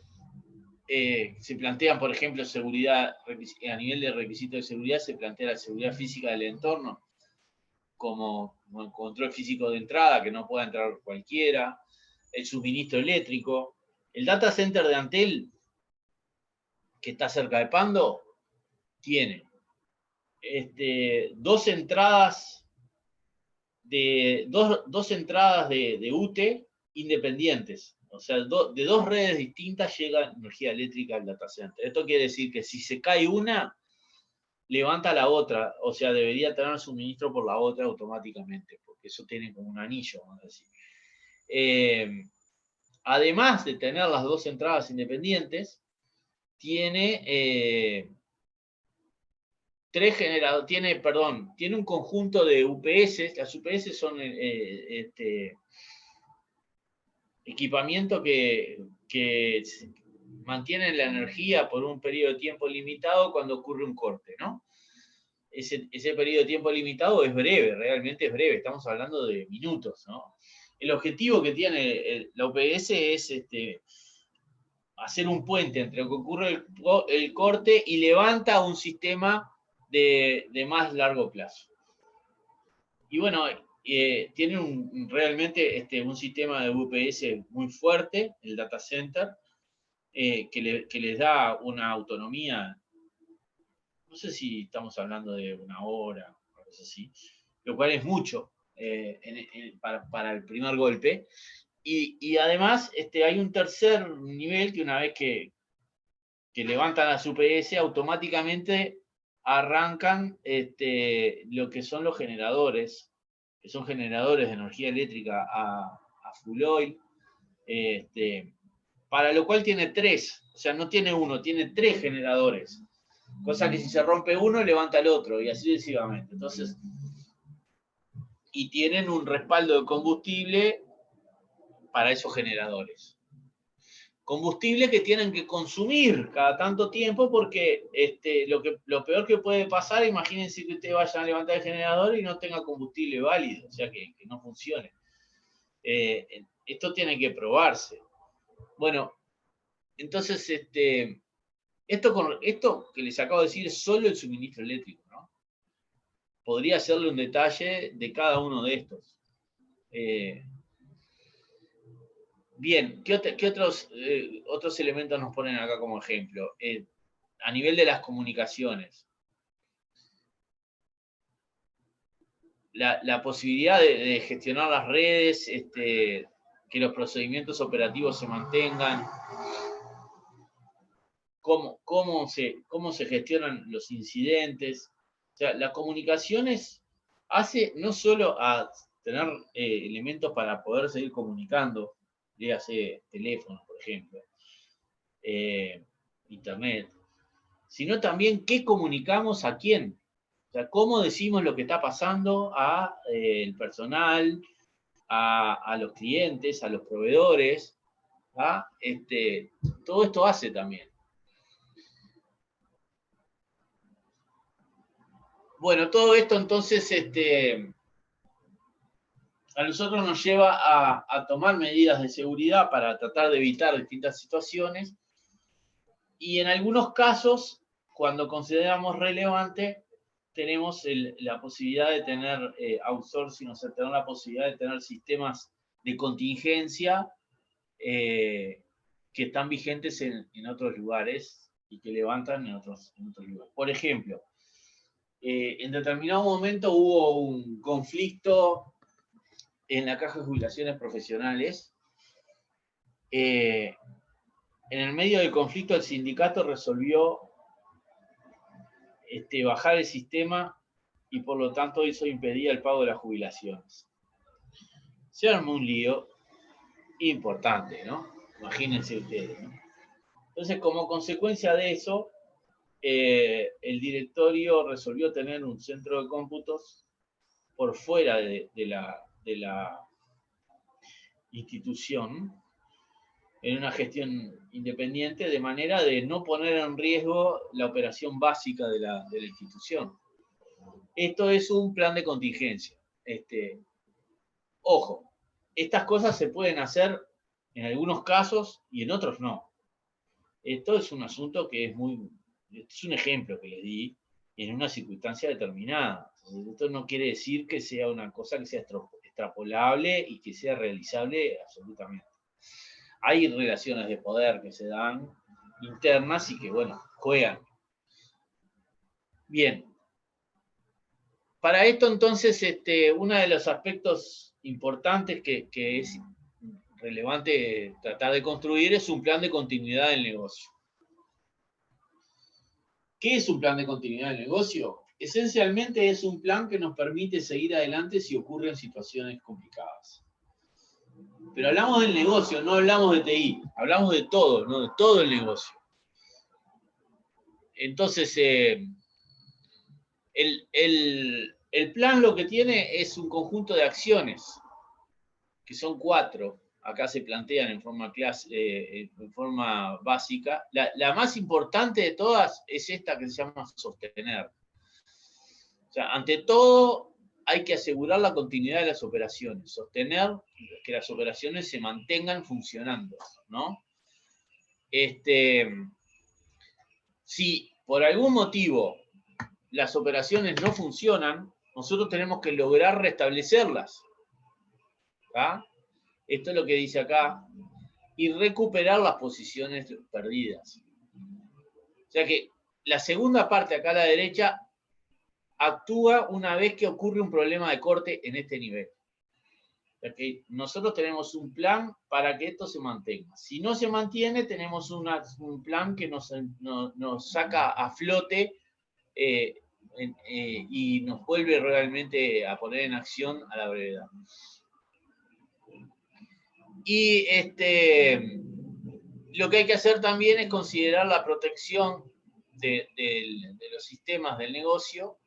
Se plantean, por ejemplo, seguridad, a nivel de requisitos de seguridad, se plantea la seguridad física del entorno, como el control físico de entrada, que no pueda entrar cualquiera, el suministro eléctrico. El data center de Antel, que está cerca de Pando, tiene dos entradas de UTE independientes. O sea, de dos redes distintas llega energía eléctrica al data center. Esto quiere decir que si se cae una, levanta la otra. O sea, debería tener suministro por la otra automáticamente, porque eso tiene como un anillo, vamos a decir. Además de tener las dos entradas independientes, tiene tiene un conjunto de UPS. Las UPS son equipamiento que mantienen la energía por un periodo de tiempo limitado cuando ocurre un corte, ¿no? Ese periodo de tiempo limitado es breve, realmente es breve, estamos hablando de minutos, ¿no? El objetivo que tiene la UPS es hacer un puente entre lo que ocurre el corte y levanta un sistema de más largo plazo. Y bueno, tiene realmente un sistema de UPS muy fuerte, el data center, que les da una autonomía, no sé si estamos hablando de una hora o algo así, lo cual es mucho para el primer golpe. Y además hay un tercer nivel que una vez que levantan las UPS, automáticamente arrancan lo que son los generadores, que son generadores de energía eléctrica a full oil, para lo cual tiene tres, o sea, no tiene uno, tiene tres generadores, cosa que si se rompe uno, levanta el otro, y así sucesivamente. Entonces, y tienen un respaldo de combustible para esos generadores. Combustible que tienen que consumir cada tanto tiempo, porque lo peor que puede pasar, imagínense que ustedes vayan a levantar el generador y no tenga combustible válido, o sea, que no funcione. Esto tiene que probarse. Bueno, Entonces, esto que les acabo de decir es solo el suministro eléctrico, ¿no? Podría hacerle un detalle de cada uno de estos. Bien, ¿qué otros elementos nos ponen acá como ejemplo? A nivel de las comunicaciones. La posibilidad de gestionar las redes, que los procedimientos operativos se mantengan, cómo se gestionan los incidentes. O sea, las comunicaciones hace no solo a tener elementos para poder seguir comunicando, dígase teléfono, por ejemplo, internet, sino también qué comunicamos a quién. O sea, cómo decimos lo que está pasando a el personal, a los clientes, a los proveedores. Todo esto hace también. Bueno, todo esto entonces a nosotros nos lleva a tomar medidas de seguridad para tratar de evitar distintas situaciones, y en algunos casos, cuando consideramos relevante, tenemos la posibilidad de tener outsourcing, o sea, tener la posibilidad de tener sistemas de contingencia que están vigentes en otros lugares y que levantan en otros lugares. Por ejemplo, en determinado momento hubo un conflicto en la Caja de Jubilaciones Profesionales. En el medio del conflicto, el sindicato resolvió bajar el sistema y por lo tanto eso impedía el pago de las jubilaciones. Se armó un lío importante, ¿no? Imagínense ustedes, ¿no? Entonces, como consecuencia de eso, el directorio resolvió tener un centro de cómputos por fuera de la institución, en una gestión independiente, de manera de no poner en riesgo la operación básica de la institución. Esto es un plan de contingencia. Ojo, estas cosas se pueden hacer en algunos casos y en otros no. Esto es un asunto que es un ejemplo que les di en una circunstancia determinada. Entonces, esto no quiere decir que sea una cosa que sea extrapolable y que sea realizable absolutamente. Hay relaciones de poder que se dan internas y que, bueno, juegan. Bien. Para esto, entonces, uno de los aspectos importantes que es relevante tratar de construir es un plan de continuidad del negocio. ¿Qué es un plan de continuidad del negocio? Esencialmente es un plan que nos permite seguir adelante si ocurren situaciones complicadas. Pero hablamos del negocio, no hablamos de TI, hablamos de todo, ¿no? De todo el negocio. Entonces, el plan lo que tiene es un conjunto de acciones, que son 4. Acá se plantean en forma básica. La más importante de todas es esta que se llama sostener. O sea, ante todo hay que asegurar la continuidad de las operaciones, sostener que las operaciones se mantengan funcionando, ¿no? Si por algún motivo las operaciones no funcionan, nosotros tenemos que lograr restablecerlas. ¿Tá? Esto es lo que dice acá. Y recuperar las posiciones perdidas. O sea que la segunda parte acá a la derecha actúa una vez que ocurre un problema de corte en este nivel. O sea que nosotros tenemos un plan para que esto se mantenga. Si no se mantiene, tenemos un plan que nos saca a flote y nos vuelve realmente a poner en acción a la brevedad. Y lo que hay que hacer también es considerar la protección de los sistemas del negocio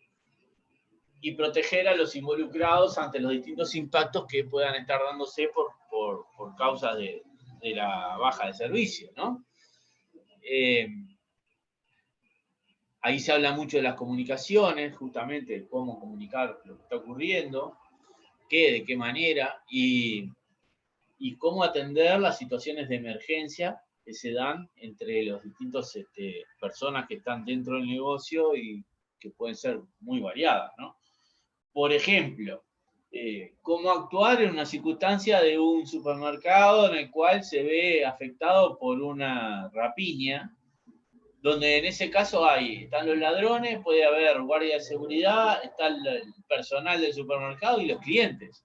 y proteger a los involucrados ante los distintos impactos que puedan estar dándose por causa de la baja de servicio, ¿no? Ahí se habla mucho de las comunicaciones, justamente de cómo comunicar lo que está ocurriendo, de qué manera, y cómo atender las situaciones de emergencia que se dan entre los distintos personas que están dentro del negocio y que pueden ser muy variadas, ¿no? Por ejemplo, cómo actuar en una circunstancia de un supermercado en el cual se ve afectado por una rapiña, donde en ese caso están los ladrones, puede haber guardia de seguridad, está el personal del supermercado y los clientes.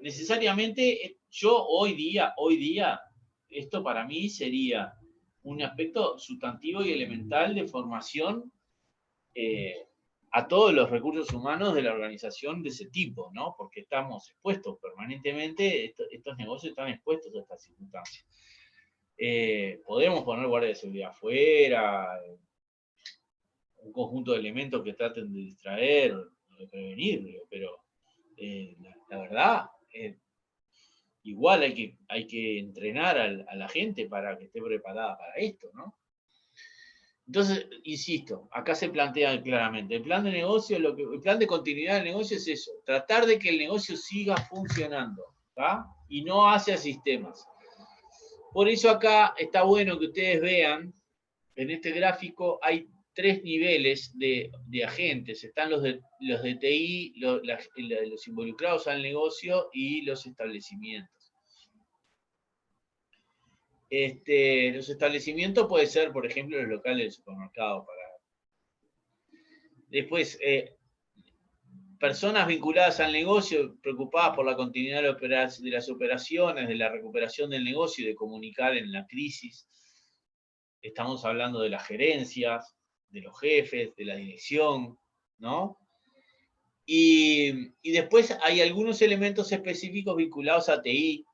Necesariamente, yo hoy día, esto para mí sería un aspecto sustantivo y elemental de formación a todos los recursos humanos de la organización de ese tipo, ¿no? Porque estamos expuestos permanentemente, estos negocios están expuestos a estas circunstancias. Podemos poner guardia de seguridad afuera, un conjunto de elementos que traten de distraer, de prevenir, pero la verdad, igual hay que entrenar a la gente para que esté preparada para esto, ¿no? Entonces, insisto, acá se plantea claramente, el plan de negocio, el plan de continuidad del negocio es eso, tratar de que el negocio siga funcionando, ¿tá? Y no hacia sistemas. Por eso acá está bueno que ustedes vean, en este gráfico hay 3 niveles de agentes. Están los de TI, los involucrados al negocio y los establecimientos. Los establecimientos puede ser, por ejemplo, los locales del supermercado. Después, personas vinculadas al negocio, preocupadas por la continuidad de las operaciones, de la recuperación del negocio y de comunicar en la crisis. Estamos hablando de las gerencias, de los jefes, de la dirección, ¿no? Y después hay algunos elementos específicos vinculados a TI,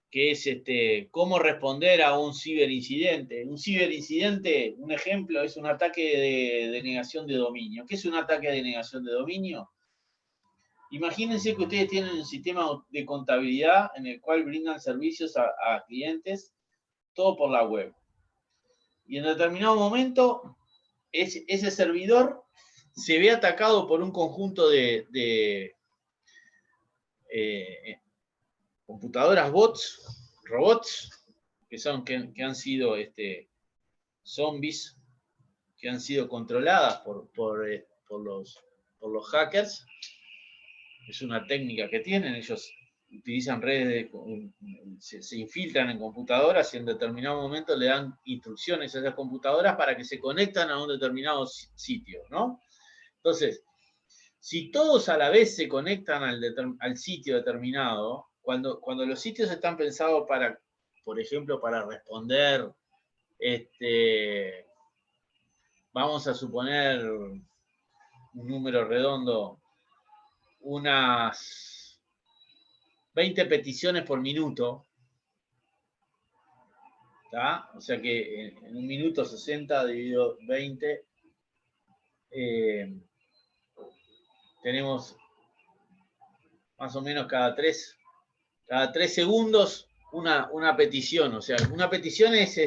que es cómo responder a un ciberincidente. Un ciberincidente, un ejemplo, es un ataque de negación de dominio. ¿Qué es un ataque de negación de dominio? Imagínense que ustedes tienen un sistema de contabilidad en el cual brindan servicios a clientes, todo por la web. Y en determinado momento, ese servidor se ve atacado por un conjunto de computadoras robots, que han sido zombies, que han sido controladas por los hackers. Es una técnica que tienen, ellos utilizan redes, se infiltran en computadoras y en determinado momento le dan instrucciones a esas computadoras para que se conectan a un determinado sitio, ¿no? Entonces, si todos a la vez se conectan al sitio determinado, cuando los sitios están pensados para, por ejemplo, para responder, vamos a suponer un número redondo, unas 20 peticiones por minuto, ¿tá? O sea que en un minuto 60 dividido 20, tenemos más o menos cada 3 segundos una petición. O sea, una petición es,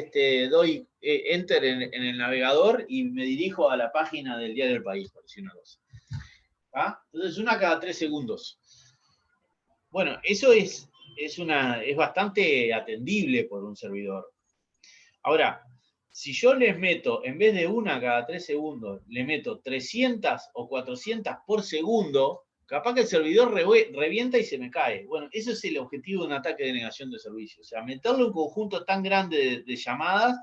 doy enter en el navegador y me dirijo a la página del Diario del País, por decir una cosa. ¿Ah? Entonces, una cada 3 segundos. Bueno, eso es bastante atendible por un servidor. Ahora, si yo les meto, en vez de una cada 3 segundos, le meto 300 o 400 por segundo, capaz que el servidor revienta y se me cae. Bueno, eso es el objetivo de un ataque de negación de servicio. O sea, meterle un conjunto tan grande de llamadas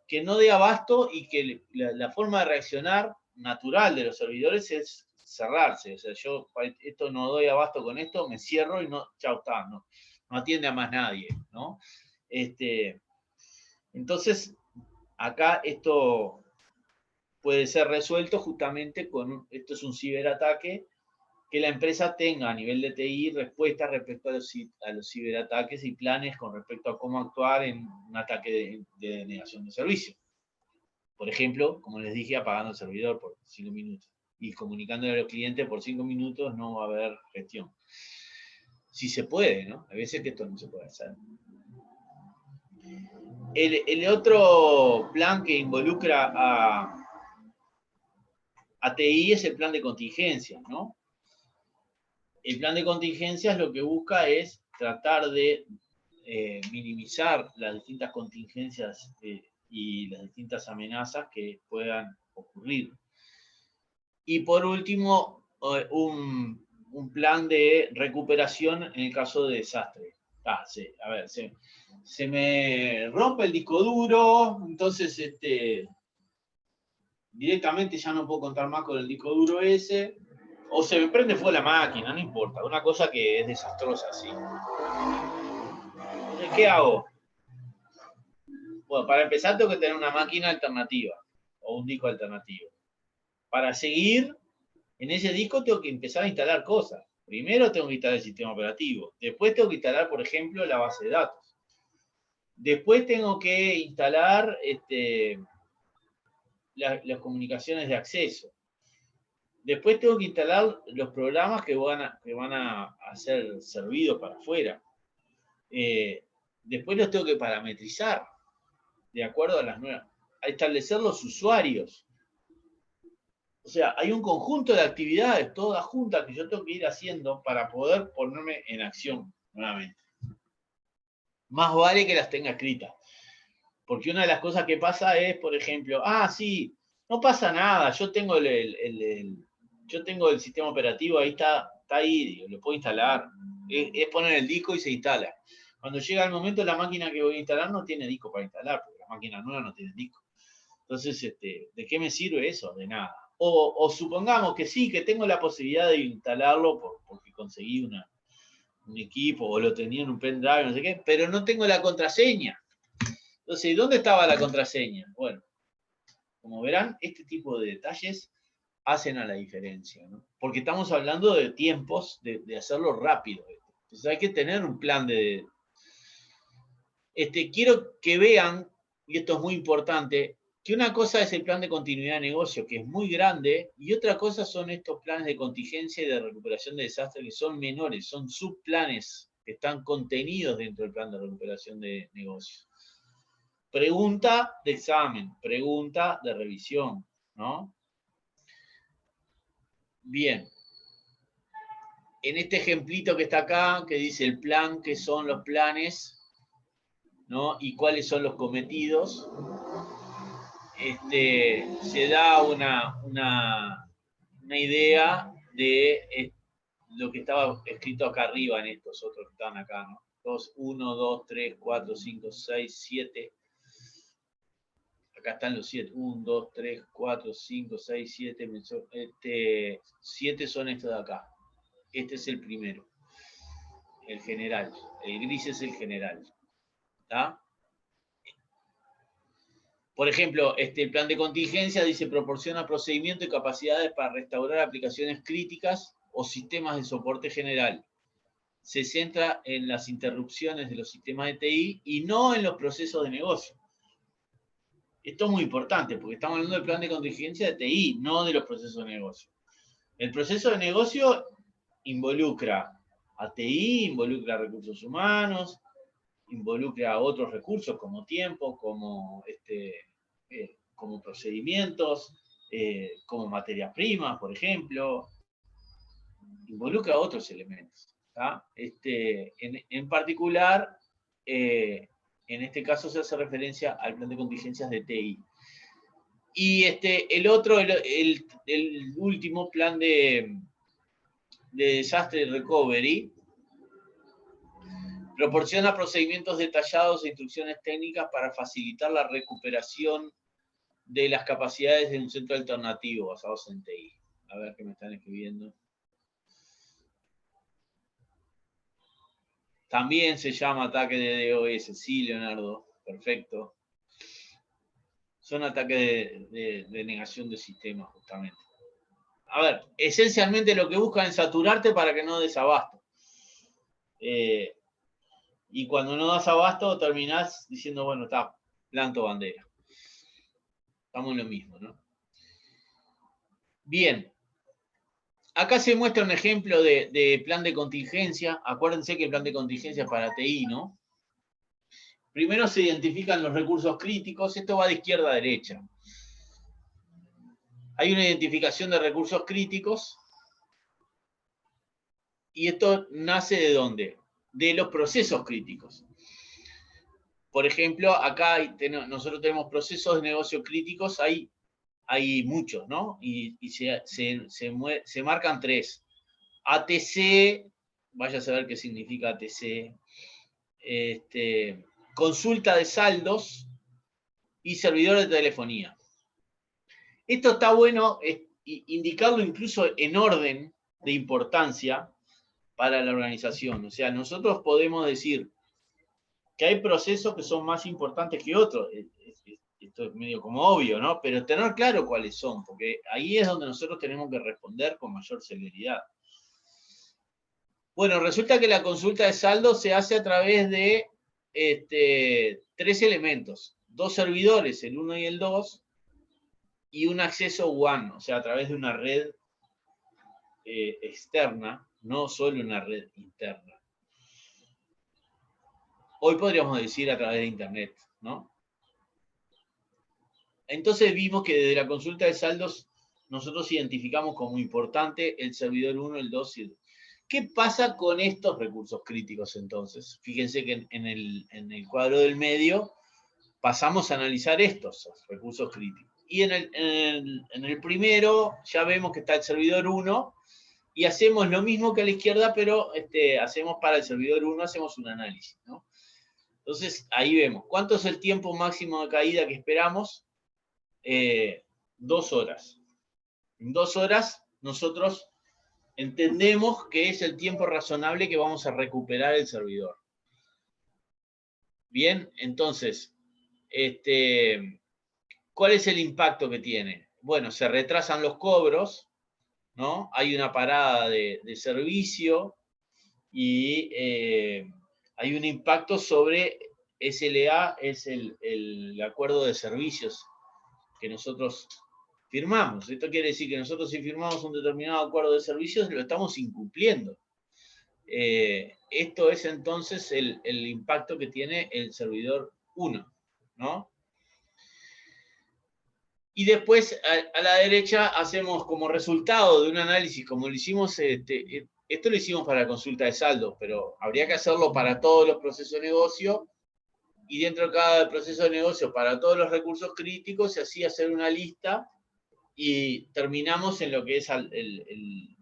que no dé abasto y que la forma de reaccionar natural de los servidores es cerrarse. O sea, yo esto no doy abasto con esto, me cierro y no, chao, está, no atiende a más nadie, ¿no? Entonces, acá esto puede ser resuelto justamente esto es un ciberataque, que la empresa tenga a nivel de TI respuestas respecto a los ciberataques y planes con respecto a cómo actuar en un ataque de negación de servicio. Por ejemplo, como les dije, apagando el servidor por 5 minutos y comunicándole a los clientes por 5 minutos no va a haber gestión. Si se puede, ¿no? Hay veces que esto no se puede hacer. El otro plan que involucra a TI es el plan de contingencias, ¿no? El plan de contingencias lo que busca es tratar de minimizar las distintas contingencias y las distintas amenazas que puedan ocurrir. Y por último, un plan de recuperación en el caso de desastre. Sí, a ver, se me rompe el disco duro, entonces directamente ya no puedo contar más con el disco duro ese, o se me prende fuego la máquina, no importa, una cosa que es desastrosa, sí. Entonces, ¿qué hago? Bueno, para empezar tengo que tener una máquina alternativa, o un disco alternativo. Para seguir, en ese disco tengo que empezar a instalar cosas. Primero tengo que instalar el sistema operativo, después tengo que instalar, por ejemplo, la base de datos. Después tengo que instalar las comunicaciones de acceso. Después tengo que instalar los programas que van a ser servidos para afuera. Después los tengo que parametrizar, de acuerdo a las nuevas, a establecer los usuarios. O sea, hay un conjunto de actividades todas juntas que yo tengo que ir haciendo para poder ponerme en acción nuevamente. Más vale que las tenga escritas. Porque una de las cosas que pasa es, por ejemplo, sí, no pasa nada, yo tengo yo tengo el sistema operativo, ahí está ahí, lo puedo instalar. Es poner el disco y se instala. Cuando llega el momento, la máquina que voy a instalar no tiene disco para instalar, porque la máquina nueva no tiene disco. Entonces, ¿de qué me sirve eso? De nada. O supongamos que sí, que tengo la posibilidad de instalarlo porque conseguí un equipo o lo tenía en un pendrive, no sé qué, pero no tengo la contraseña. Entonces, ¿dónde estaba la contraseña? Bueno, como verán, este tipo de detalles hacen a la diferencia, ¿no? Porque estamos hablando de tiempos, de hacerlo rápido. Entonces hay que tener un plan de... quiero que vean, y esto es muy importante, que una cosa es el plan de continuidad de negocio, que es muy grande, y otra cosa son estos planes de contingencia y de recuperación de desastre, que son menores, son subplanes que están contenidos dentro del plan de recuperación de negocio. Pregunta de examen, pregunta de revisión, ¿no? Bien. En este ejemplito que está acá, que dice el plan, qué son los planes, ¿no? Y cuáles son los cometidos, se da una idea de lo que estaba escrito acá arriba en estos otros que están acá, ¿no? 1, 2, 3, 4, 5, 6, 7. Acá están los 7. 1, 2, 3, 4, 5, 6, 7. 7 son estos de acá. Este es el primero. El general. El gris es el general. ¿Está? Por ejemplo, el plan de contingencia dice proporciona procedimientos y capacidades para restaurar aplicaciones críticas o sistemas de soporte general. Se centra en las interrupciones de los sistemas de TI y no en los procesos de negocio. Esto es muy importante porque estamos hablando del plan de contingencia de TI, no de los procesos de negocio. El proceso de negocio involucra a TI, involucra a recursos humanos, involucra a otros recursos como tiempo, como procedimientos, como materias primas, por ejemplo. Involucra a otros elementos. En particular, en este caso se hace referencia al plan de contingencias de TI. Y el otro, el último plan de desastre recovery, proporciona procedimientos detallados e instrucciones técnicas para facilitar la recuperación de las capacidades de un centro alternativo basados en TI. A ver qué me están escribiendo. También se llama ataque de DOS. Sí, Leonardo. Perfecto. Son ataques de negación de sistema, justamente. A ver, esencialmente lo que buscan es saturarte para que no des abasto. Y cuando no das abasto, terminás diciendo, bueno, está, planto bandera. Estamos en lo mismo, ¿no? Bien. Acá se muestra un ejemplo de plan de contingencia. Acuérdense que el plan de contingencia es para TI, ¿no? Primero se identifican los recursos críticos. Esto va de izquierda a derecha. Hay una identificación de recursos críticos. ¿Y esto nace de dónde? De los procesos críticos. por ejemplo, acá nosotros tenemos procesos de negocio críticos, hay muchos, ¿no? Y se marcan 3. ATC, vaya a saber qué significa ATC, consulta de saldos y servidor de telefonía. Esto está bueno indicarlo incluso en orden de importancia para la organización. O sea, nosotros podemos decir que hay procesos que son más importantes que otros. Esto es medio como obvio, ¿no? Pero tener claro cuáles son, porque ahí es donde nosotros tenemos que responder con mayor celeridad. Bueno, resulta que la consulta de saldo se hace a través de 3 elementos. 2 servidores, el 1 y el 2, y un acceso WAN, o sea, a través de una red externa, no solo una red interna. Hoy podríamos decir a través de Internet, ¿no? Entonces vimos que desde la consulta de saldos nosotros identificamos como importante el servidor 1, el 2 y el 3. ¿Qué pasa con estos recursos críticos entonces? Fíjense que en el cuadro del medio pasamos a analizar estos recursos críticos. Y en el primero ya vemos que está el servidor 1 y hacemos lo mismo que a la izquierda, pero hacemos para el servidor 1, hacemos un análisis, ¿no? Entonces ahí vemos, ¿cuánto es el tiempo máximo de caída que esperamos? 2 horas. En 2 horas nosotros entendemos que es el tiempo razonable que vamos a recuperar el servidor. Bien, entonces, ¿cuál es el impacto que tiene? Bueno, se retrasan los cobros, ¿no? Hay una parada de servicio y hay un impacto sobre SLA, es el acuerdo de servicios que nosotros firmamos. Esto quiere decir que nosotros, si firmamos un determinado acuerdo de servicios, lo estamos incumpliendo. Esto es entonces el impacto que tiene el servidor 1, ¿no? Y después a la derecha hacemos como resultado de un análisis, como lo hicimos, esto lo hicimos para la consulta de saldos, pero habría que hacerlo para todos los procesos de negocio, y dentro de cada proceso de negocio para todos los recursos críticos, y así hacer una lista, y terminamos en lo que es el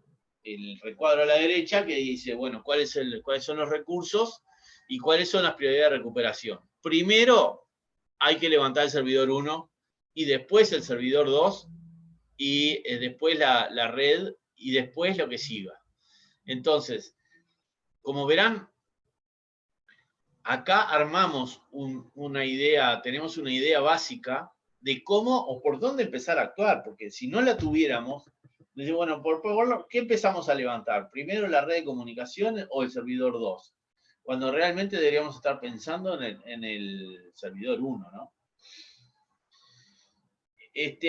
recuadro a la derecha, que dice, bueno, cuáles son los recursos y cuáles son las prioridades de recuperación. Primero hay que levantar el servidor 1, y después el servidor 2, y después la red, y después lo que siga. Entonces, como verán, acá armamos una idea, tenemos una idea básica de cómo o por dónde empezar a actuar, porque si no la tuviéramos, bueno, ¿qué empezamos a levantar? ¿Primero la red de comunicación o el servidor 2? Cuando realmente deberíamos estar pensando en el servidor 1, ¿no?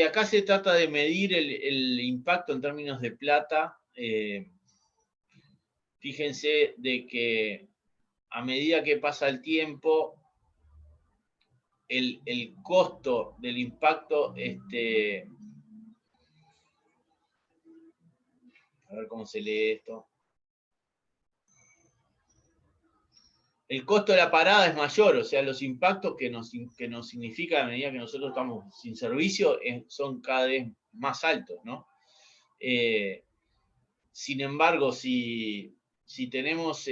Acá se trata de medir el impacto en términos de plata. Fíjense de que a medida que pasa el tiempo, el costo del impacto, a ver cómo se lee esto. El costo de la parada es mayor, o sea, los impactos que nos significa a medida que nosotros estamos sin servicio son cada vez más altos, ¿no? Sin embargo, si tenemos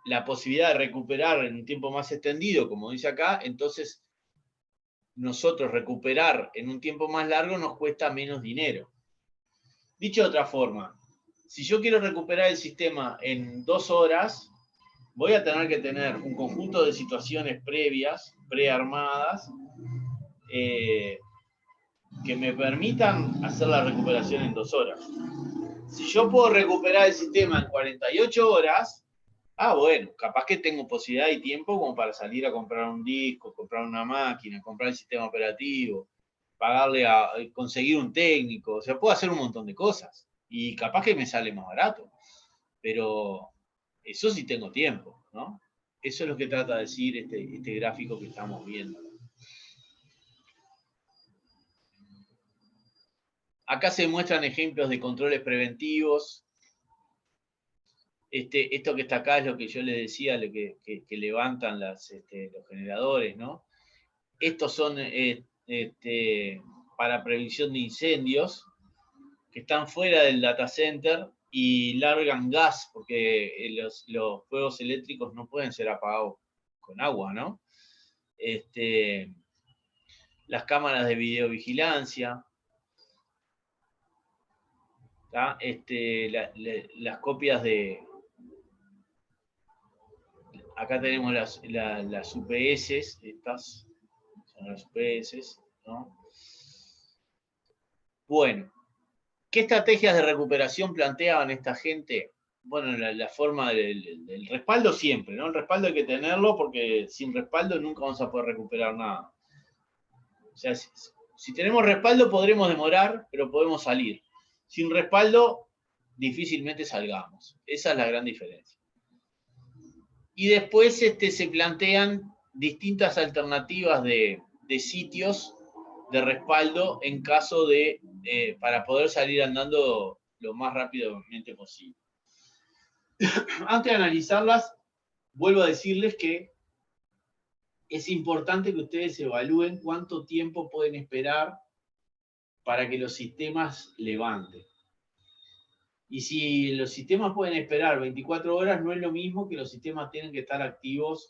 la posibilidad de recuperar en un tiempo más extendido, como dice acá, entonces nosotros recuperar en un tiempo más largo nos cuesta menos dinero. Dicho de otra forma, si yo quiero recuperar el sistema en 2 horas, voy a tener que tener un conjunto de situaciones previas, prearmadas, que me permitan hacer la recuperación en 2 horas. Si yo puedo recuperar el sistema en 48 horas, bueno, capaz que tengo posibilidad y tiempo como para salir a comprar un disco, comprar una máquina, comprar el sistema operativo, pagarle conseguir un técnico, o sea, puedo hacer un montón de cosas. Y capaz que me sale más barato. Pero eso sí tengo tiempo, ¿no? Eso es lo que trata de decir este gráfico que estamos viendo. Acá se muestran ejemplos de controles preventivos. Esto que está acá es lo que yo les decía, lo que levantan los generadores, ¿no? Estos son para previsión de incendios, que están fuera del data center y largan gas, porque los fuegos eléctricos no pueden ser apagados con agua, ¿no? Las cámaras de videovigilancia, las copias de... Acá tenemos las UPS, estas son las UPS, ¿no? Bueno, ¿qué estrategias de recuperación planteaban esta gente? Bueno, la forma del respaldo siempre, ¿no? El respaldo hay que tenerlo porque sin respaldo nunca vamos a poder recuperar nada. O sea, si tenemos respaldo podremos demorar, pero podemos salir. Sin respaldo, difícilmente salgamos. Esa es la gran diferencia. Y después se plantean distintas alternativas de sitios de respaldo en caso de, para poder salir andando lo más rápidamente posible. Antes de analizarlas, vuelvo a decirles que es importante que ustedes evalúen cuánto tiempo pueden esperar para que los sistemas levanten. Y si los sistemas pueden esperar 24 horas, no es lo mismo que los sistemas tienen que estar activos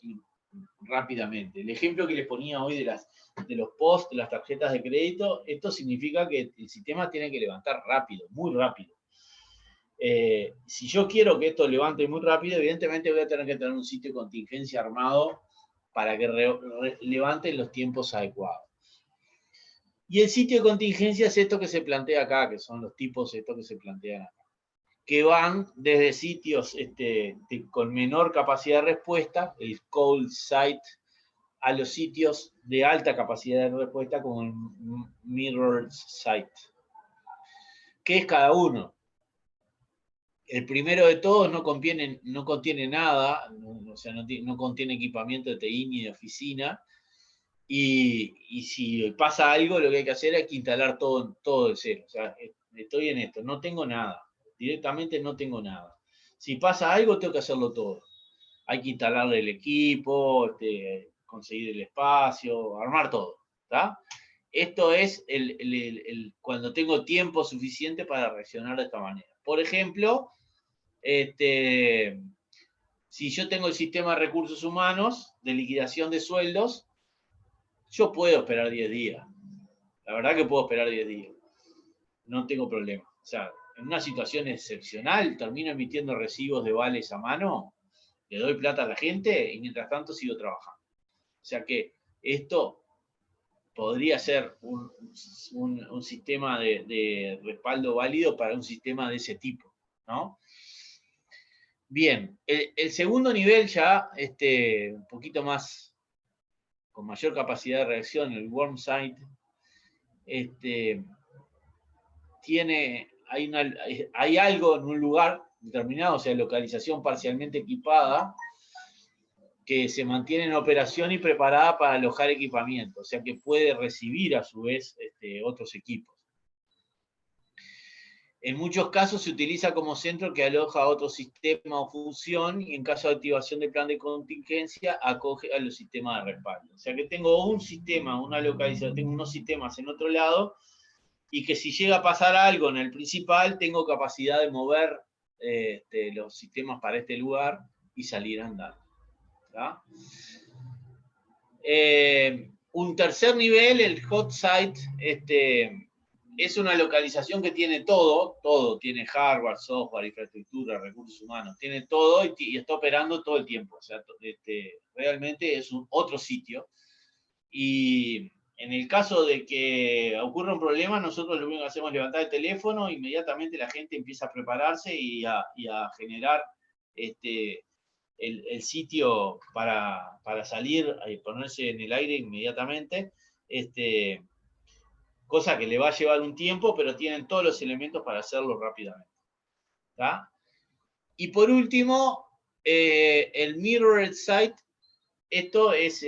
rápidamente. El ejemplo que les ponía hoy de los POS, de las tarjetas de crédito, esto significa que el sistema tiene que levantar rápido, muy rápido. Si yo quiero que esto levante muy rápido, evidentemente voy a tener que tener un sitio de contingencia armado para que levante en los tiempos adecuados. Y el sitio de contingencia es esto que se plantea acá, que son los tipos estos que se plantean acá, que van desde sitios con menor capacidad de respuesta, el cold site, a los sitios de alta capacidad de respuesta como el mirror site. ¿Qué es cada uno? El primero de todos no contiene nada, o sea, no contiene equipamiento de TI ni de oficina, y si pasa algo, lo que hay que hacer es que instalar todo de cero. O sea, estoy en esto, no tengo nada, directamente no tengo nada. Si pasa algo, tengo que hacerlo todo. Hay que instalarle el equipo, conseguir el espacio, armar todo, ¿está? Esto es cuando tengo tiempo suficiente para reaccionar de esta manera. Por ejemplo, si yo tengo el sistema de recursos humanos de liquidación de sueldos, yo puedo esperar 10 días. La verdad que puedo esperar 10 días. No tengo problema. O sea, en una situación excepcional, termino emitiendo recibos de vales a mano, le doy plata a la gente y mientras tanto sigo trabajando. O sea que esto podría ser un sistema de respaldo válido para un sistema de ese tipo, ¿no? Bien, el segundo nivel ya, un poquito más, con mayor capacidad de reacción, el warm site, hay algo en un lugar determinado, o sea, localización parcialmente equipada, que se mantiene en operación y preparada para alojar equipamiento, o sea que puede recibir a su vez otros equipos. En muchos casos se utiliza como centro que aloja otro sistema o función y en caso de activación del plan de contingencia acoge a los sistemas de respaldo. O sea que tengo un sistema, una localización, tengo unos sistemas en otro lado y que si llega a pasar algo en el principal, tengo capacidad de mover los sistemas para este lugar y salir a andar. Un tercer nivel, el hot site, es una localización que tiene todo, tiene hardware, software, infraestructura, recursos humanos, tiene todo y está operando todo el tiempo. O sea, realmente es otro sitio. Y en el caso de que ocurra un problema, nosotros lo único que hacemos es levantar el teléfono, inmediatamente la gente empieza a prepararse y a generar el sitio para salir y ponerse en el aire inmediatamente. Cosa que le va a llevar un tiempo, pero tienen todos los elementos para hacerlo rápidamente. ¿Tá? Y por último, el mirrored site, esto es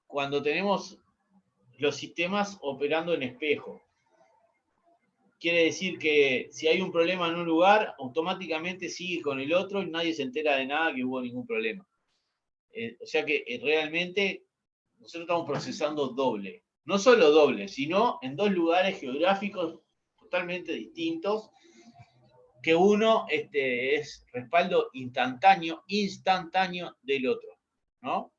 cuando tenemos los sistemas operando en espejo. quiere decir que si hay un problema en un lugar, automáticamente sigue con el otro y nadie se entera de nada que hubo ningún problema. O sea que realmente nosotros estamos procesando doble. No solo doble, sino en dos lugares geográficos totalmente distintos, que uno es respaldo instantáneo del otro, ¿no?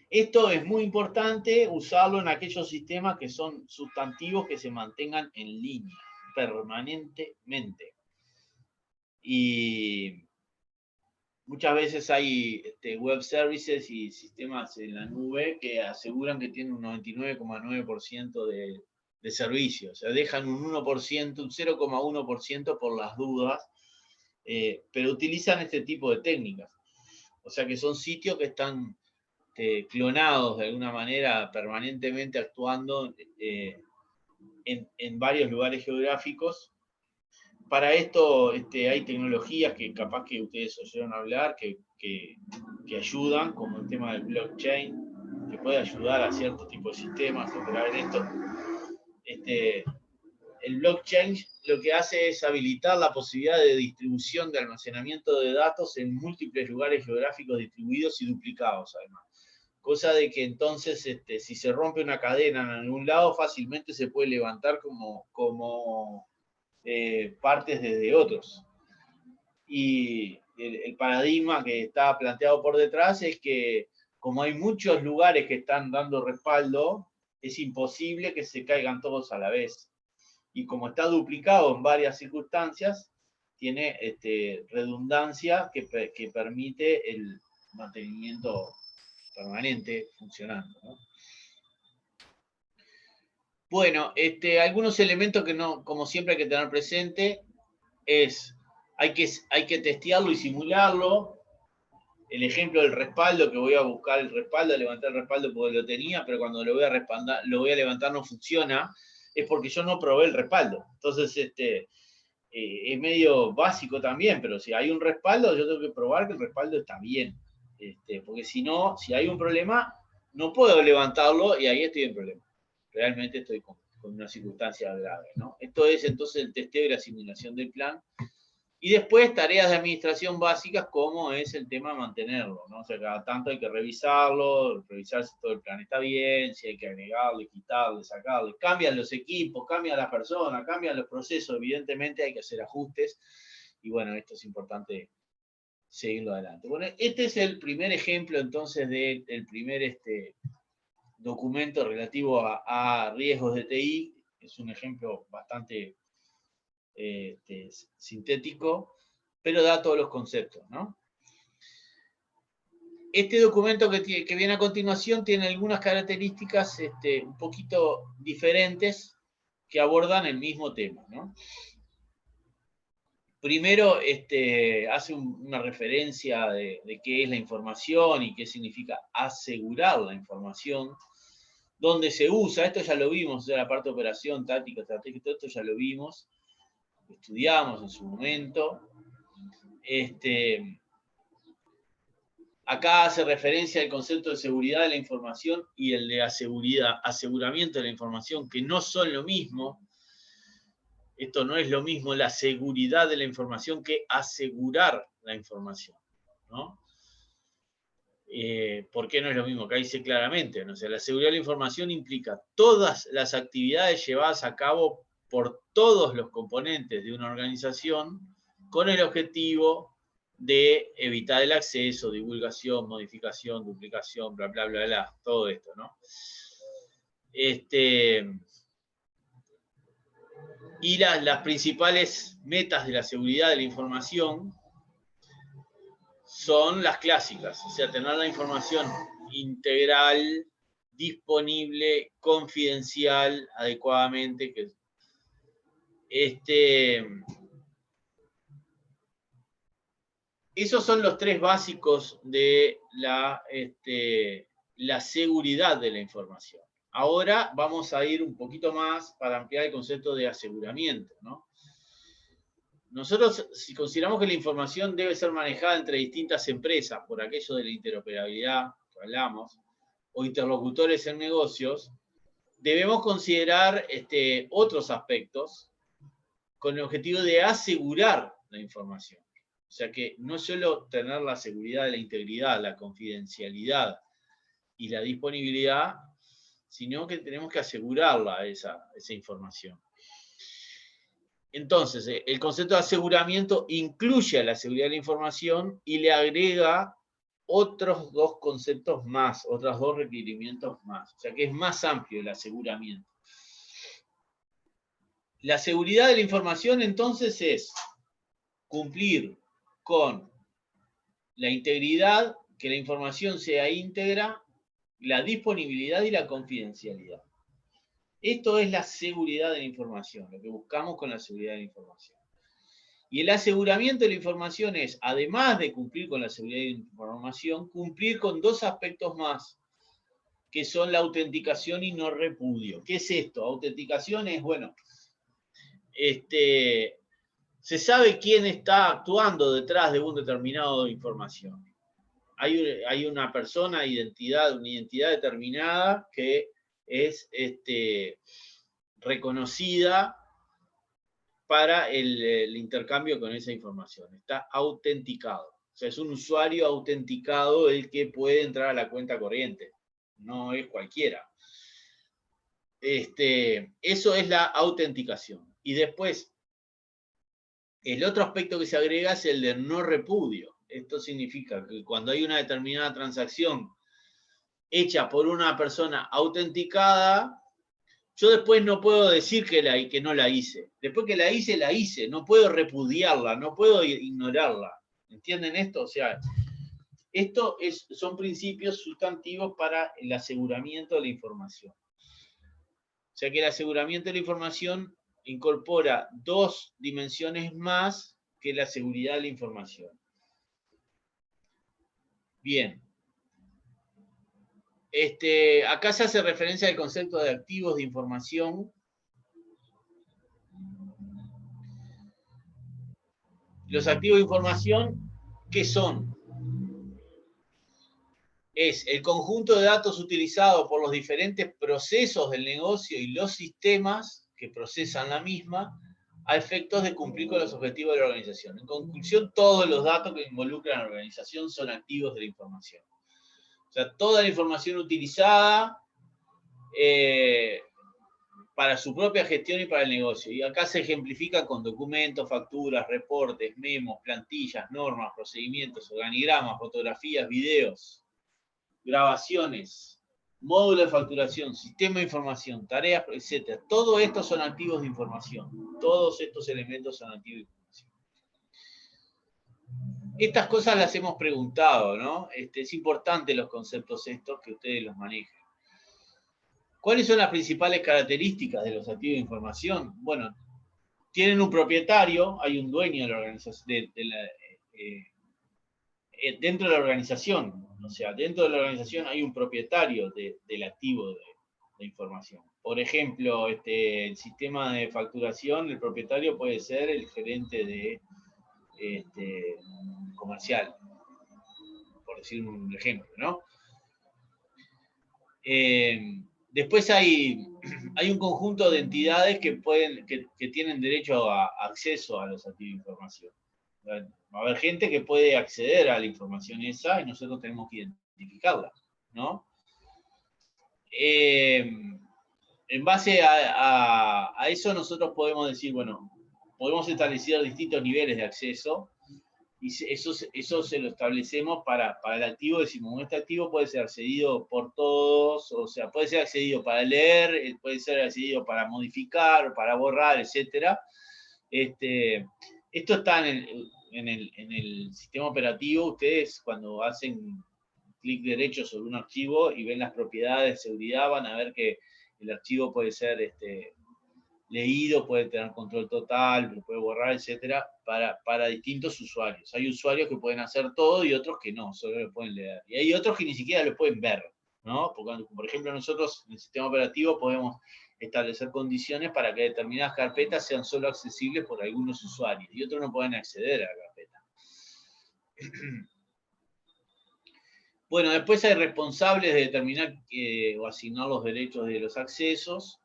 Esto es muy importante usarlo en aquellos sistemas que son sustantivos que se mantengan en línea permanentemente. Y muchas veces hay web services y sistemas en la nube que aseguran que tienen un 99,9% de servicio. O sea, dejan un 1%, un 0,1% por las dudas, pero utilizan este tipo de técnicas. O sea que son sitios que están clonados de alguna manera, permanentemente actuando en varios lugares geográficos. Para esto hay tecnologías que capaz que ustedes oyeron hablar, que ayudan, como el tema del blockchain, que puede ayudar a cierto tipo de sistemas a operar en esto. El blockchain lo que hace es habilitar la posibilidad de distribución de almacenamiento de datos en múltiples lugares geográficos distribuidos y duplicados, además. Cosa de que entonces, si se rompe una cadena en algún lado, fácilmente se puede levantar como partes desde otros. Y el paradigma que está planteado por detrás es que, como hay muchos lugares que están dando respaldo, es imposible que se caigan todos a la vez. Y como está duplicado en varias circunstancias, tiene redundancia que permite el mantenimiento permanente funcionando, ¿no? Bueno, algunos elementos que no, como siempre hay que tener presente es, hay que testearlo y simularlo. El ejemplo del respaldo, que voy a buscar el respaldo, levantar el respaldo porque lo tenía, pero cuando lo voy a levantar no funciona, es porque yo no probé el respaldo. Entonces, es medio básico también, pero si hay un respaldo, yo tengo que probar que el respaldo está bien. Porque si no, si hay un problema, no puedo levantarlo y ahí estoy en problema. Realmente estoy con una circunstancia grave, ¿no? Esto es entonces el testeo y la simulación del plan. Y después tareas de administración básicas como es el tema de mantenerlo, ¿no? O sea, cada tanto hay que revisarlo, revisar si todo el plan está bien, si hay que agregarle, quitarle, sacarle. Cambian los equipos, cambian las personas, cambian los procesos, evidentemente hay que hacer ajustes. Y bueno, esto es importante seguirlo adelante. Bueno, este es el primer ejemplo entonces del primer documento relativo a riesgos de TI. Es un ejemplo bastante sintético, pero da todos los conceptos, ¿no? Este documento que viene a continuación tiene algunas características un poquito diferentes que abordan el mismo tema, ¿no? Primero, hace una referencia de qué es la información y qué significa asegurar la información, dónde se usa. Esto ya lo vimos, la parte de operación, táctica, estrategia, todo esto ya lo vimos, lo estudiamos en su momento. Acá hace referencia al concepto de seguridad de la información y el de aseguramiento de la información, que no son lo mismo. Esto no es lo mismo la seguridad de la información que asegurar la información, ¿no? ¿Por qué no es lo mismo? Acá dice claramente, ¿no? O sea, la seguridad de la información implica todas las actividades llevadas a cabo por todos los componentes de una organización con el objetivo de evitar el acceso, divulgación, modificación, duplicación, bla, bla, bla, bla, todo esto, ¿no? Y las principales metas de la seguridad de la información son las clásicas, o sea, tener la información integral, disponible, confidencial, adecuadamente. Esos son los tres básicos de la seguridad de la información. Ahora vamos a ir un poquito más para ampliar el concepto de aseguramiento, ¿no? Nosotros, si consideramos que la información debe ser manejada entre distintas empresas, por aquello de la interoperabilidad que hablamos, o interlocutores en negocios, debemos considerar otros aspectos con el objetivo de asegurar la información. O sea que no solo tener la seguridad de la integridad, la confidencialidad y la disponibilidad, sino que tenemos que asegurarla esa información. Entonces, el concepto de aseguramiento incluye a la seguridad de la información y le agrega otros dos conceptos más, otros dos requerimientos más. O sea que es más amplio el aseguramiento. La seguridad de la información entonces es cumplir con la integridad, que la información sea íntegra, la disponibilidad y la confidencialidad. Esto es la seguridad de la información, lo que buscamos con la seguridad de la información. Y el aseguramiento de la información es, además de cumplir con la seguridad de la información, cumplir con dos aspectos más, que son la autenticación y no repudio. ¿Qué es esto? Autenticación es, bueno, se sabe quién está actuando detrás de un determinado información. Hay una persona, una identidad determinada que es reconocida para el intercambio con esa información. Está autenticado. O sea, es un usuario autenticado el que puede entrar a la cuenta corriente. No es cualquiera. Eso es la autenticación. Y después, el otro aspecto que se agrega es el de no repudio. Esto significa que cuando hay una determinada transacción hecha por una persona autenticada, yo después no puedo decir que no la hice. Después que la hice. No puedo repudiarla, no puedo ignorarla. ¿Entienden esto? O sea, son principios sustantivos para el aseguramiento de la información. O sea que el aseguramiento de la información incorpora dos dimensiones más que la seguridad de la información. Bien. Acá se hace referencia al concepto de activos de información. Los activos de información, ¿qué son? Es el conjunto de datos utilizados por los diferentes procesos del negocio y los sistemas que procesan la misma a efectos de cumplir con los objetivos de la organización. En conclusión, todos los datos que involucran a la organización son activos de la información. O sea, toda la información utilizada para su propia gestión y para el negocio. Y acá se ejemplifica con documentos, facturas, reportes, memos, plantillas, normas, procedimientos, organigramas, fotografías, videos, grabaciones, módulo de facturación, sistema de información, tareas, etc. Todo esto son activos de información. Todos estos elementos son activos de información. Estas cosas las hemos preguntado, ¿no? Es importante los conceptos estos que ustedes los manejen. ¿Cuáles son las principales características de los activos de información? Bueno, tienen un propietario, hay un dueño de la organización, dentro de la organización. O sea, dentro de la organización hay un propietario del activo de información. Por ejemplo, el sistema de facturación, el propietario puede ser el gerente de comercial, por decir un ejemplo, ¿no? Después hay un conjunto de entidades que tienen derecho a acceso a los activos de información. Va a haber gente que puede acceder a la información esa y nosotros tenemos que identificarla, ¿no? En base a eso nosotros podemos decir, bueno, podemos establecer distintos niveles de acceso y eso se lo establecemos para el activo. Decimos, este activo puede ser accedido por todos, o sea, puede ser accedido para leer, puede ser accedido para modificar, para borrar, etc. Esto está en el sistema operativo. Ustedes cuando hacen clic derecho sobre un archivo y ven las propiedades de seguridad, van a ver que el archivo puede ser leído, puede tener control total, puede borrar, etcétera, para distintos usuarios. Hay usuarios que pueden hacer todo y otros que no, solo lo pueden leer. Y hay otros que ni siquiera lo pueden ver, ¿no? Porque, por ejemplo, nosotros en el sistema operativo podemos establecer condiciones para que determinadas carpetas sean solo accesibles por algunos usuarios y otros no pueden acceder a la carpeta. Bueno, después hay responsables de determinar o asignar los derechos de los accesos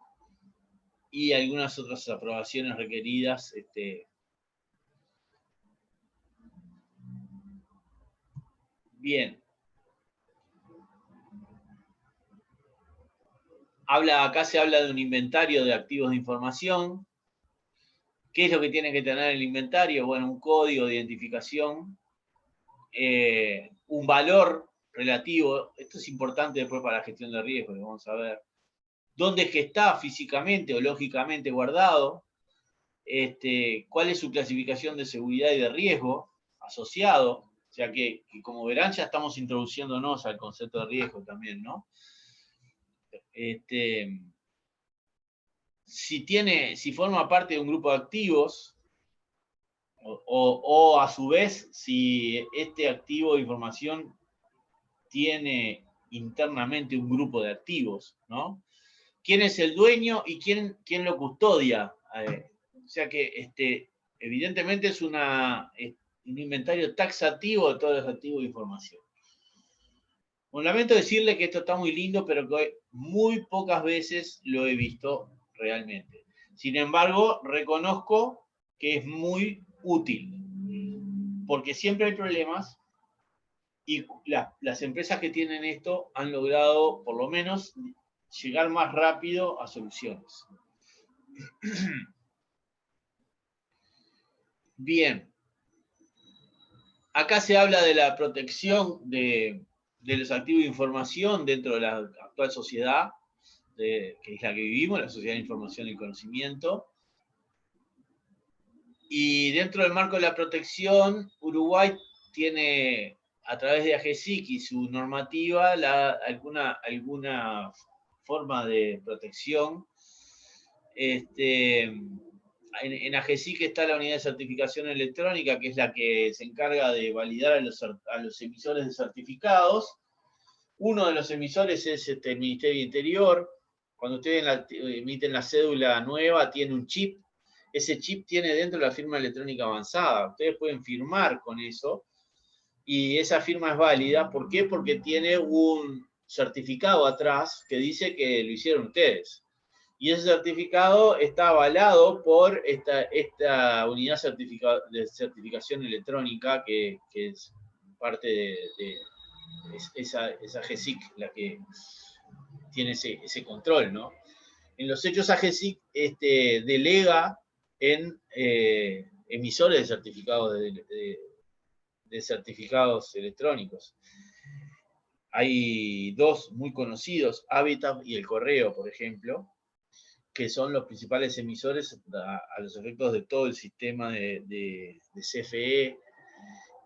y algunas otras aprobaciones requeridas. Bien. Acá se habla de un inventario de activos de información. ¿Qué es lo que tiene que tener el inventario? Bueno, un código de identificación, un valor relativo. Esto es importante después para la gestión de riesgos, lo vamos a ver. ¿Dónde es que está físicamente o lógicamente guardado? ¿Cuál es su clasificación de seguridad y de riesgo asociado? O sea que como verán ya estamos introduciéndonos al concepto de riesgo también, ¿no? Si forma parte de un grupo de activos, o a su vez, si este activo de información tiene internamente un grupo de activos, ¿no? ¿Quién es el dueño y quién lo custodia? O sea que evidentemente es un inventario taxativo de todos los activos de información. Bueno, lamento decirle que esto está muy lindo, pero que muy pocas veces lo he visto realmente. Sin embargo, reconozco que es muy útil, porque siempre hay problemas y las empresas que tienen esto han logrado, por lo menos, llegar más rápido a soluciones. Bien. Acá se habla de la protección de los activos de información dentro de la actual sociedad, que es la que vivimos, la sociedad de información y conocimiento. Y dentro del marco de la protección, Uruguay tiene, a través de AGESIC y su normativa, alguna forma de protección. En AGESIC está la unidad de certificación electrónica, que es la que se encarga de validar a los emisores de certificados. Uno de los emisores es el Ministerio de Interior. Cuando ustedes emiten la cédula nueva, tiene un chip. Ese chip tiene dentro la firma electrónica avanzada. Ustedes pueden firmar con eso y esa firma es válida. ¿Por qué? Porque tiene un certificado atrás que dice que lo hicieron ustedes. Y ese certificado está avalado por esta unidad de certificación electrónica que es parte de esa AGESIC, la que tiene ese control, ¿no? En los hechos AGESIC delega en emisores de certificados de certificados electrónicos. Hay dos muy conocidos, Habitat y El Correo, por ejemplo, que son los principales emisores a los efectos de todo el sistema de CFE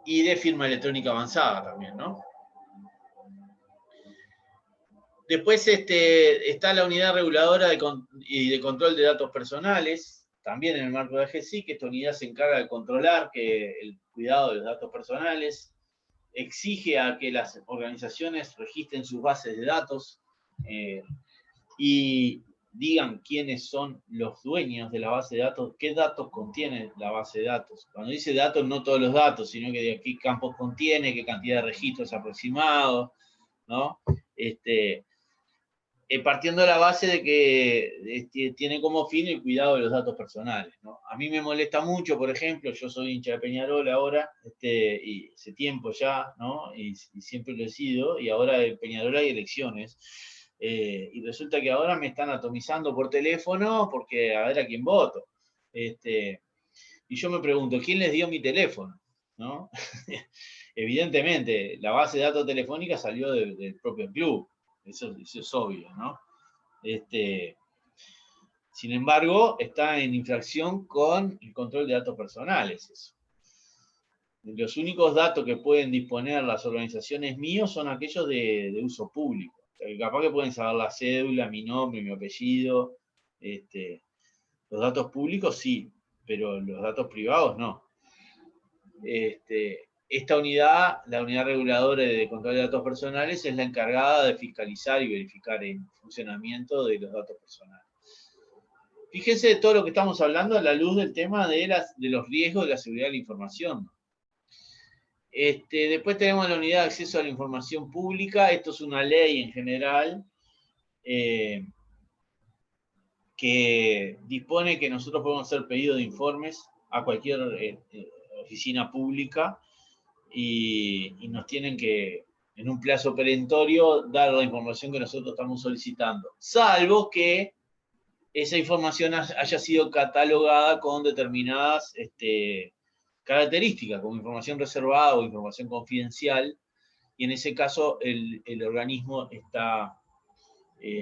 y de firma electrónica avanzada también, ¿no? Después está la unidad reguladora y de control de datos personales, también en el marco de AGESIC, que esta unidad se encarga de controlar el cuidado de los datos personales, exige a que las organizaciones registren sus bases de datos y digan quiénes son los dueños de la base de datos, qué datos contiene la base de datos. Cuando dice datos, no todos los datos, sino que de qué campos contiene, qué cantidad de registros aproximados, ¿no? Partiendo de la base de que tiene como fin el cuidado de los datos personales, ¿no? A mí me molesta mucho, por ejemplo, yo soy hincha de Peñarol ahora, y hace tiempo ya, ¿no? Y siempre lo he sido, y ahora en Peñarol hay elecciones, y resulta que ahora me están atomizando por teléfono porque a ver a quién voto. Y yo me pregunto, ¿quién les dio mi teléfono? ¿No? Evidentemente, la base de datos telefónica salió del propio club. Eso es obvio, ¿no? Sin embargo, está en infracción con el control de datos personales. Eso. Los únicos datos que pueden disponer las organizaciones míos son aquellos de uso público. O sea, que capaz que pueden saber la cédula, mi nombre, mi apellido. Los datos públicos sí, pero los datos privados no. Esta unidad, la unidad reguladora de control de datos personales, es la encargada de fiscalizar y verificar el funcionamiento de los datos personales. Fíjense de todo lo que estamos hablando a la luz del tema de los riesgos de la seguridad de la información. Después tenemos la unidad de acceso a la información pública. Esto es una ley en general que dispone que nosotros podemos hacer pedido de informes a cualquier oficina pública y nos tienen que, en un plazo perentorio, dar la información que nosotros estamos solicitando, salvo que esa información haya sido catalogada con determinadas características, como información reservada o información confidencial, y en ese caso el organismo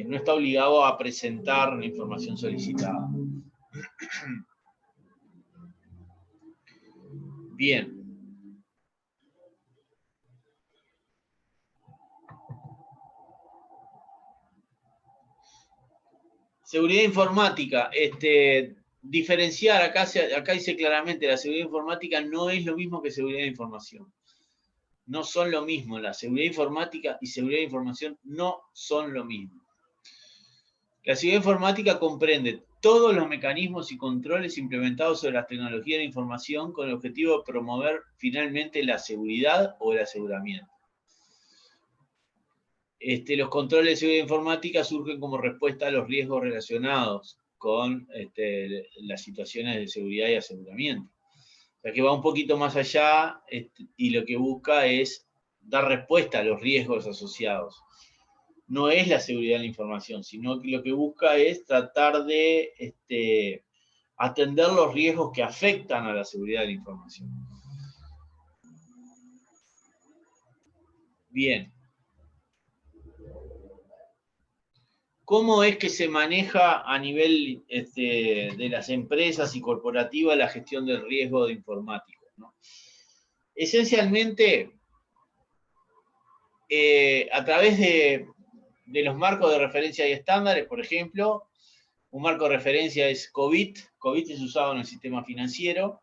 no está obligado a presentar la información solicitada. Bien. Seguridad informática, diferenciar, acá dice claramente, la seguridad informática no es lo mismo que seguridad de información. No son lo mismo, la seguridad informática y seguridad de información no son lo mismo. La seguridad informática comprende todos los mecanismos y controles implementados sobre las tecnologías de la información con el objetivo de promover finalmente la seguridad o el aseguramiento. Los controles de seguridad informática surgen como respuesta a los riesgos relacionados con las situaciones de seguridad y aseguramiento. O sea que va un poquito más allá y lo que busca es dar respuesta a los riesgos asociados. No es la seguridad de la información, sino que lo que busca es tratar de atender los riesgos que afectan a la seguridad de la información. Bien. ¿Cómo es que se maneja a nivel de las empresas y corporativas la gestión del riesgo de informático, ¿no? Esencialmente, a través de los marcos de referencia y estándares, por ejemplo, un marco de referencia es COBIT. COBIT es usado en el sistema financiero.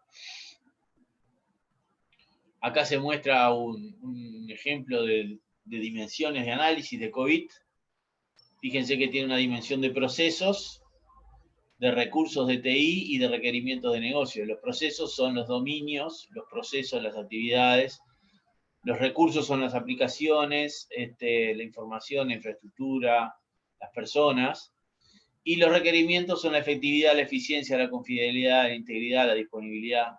Acá se muestra un ejemplo de dimensiones de análisis de COBIT. Fíjense que tiene una dimensión de procesos, de recursos de TI y de requerimientos de negocio. Los procesos son los dominios, los procesos, las actividades. Los recursos son las aplicaciones, la información, la infraestructura, las personas. Y los requerimientos son la efectividad, la eficiencia, la confidencialidad, la integridad, la disponibilidad,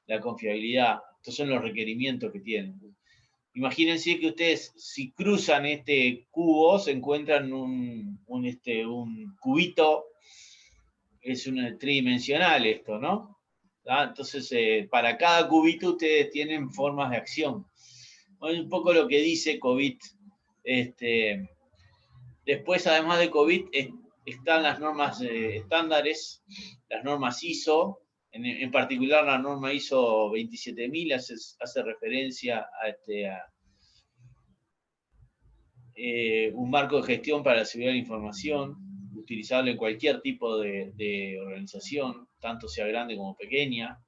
la confiabilidad. Estos son los requerimientos que tienen. Imagínense que ustedes, si cruzan este cubo, se encuentran un cubito, es tridimensional esto, ¿no? Entonces, para cada cubito ustedes tienen formas de acción. Bueno, un poco lo que dice COBIT. Después, además de COBIT, están las normas estándares, las normas ISO, en particular la norma ISO 27000 hace referencia a un marco de gestión para la seguridad de la información, utilizable en cualquier tipo de organización, tanto sea grande como pequeña.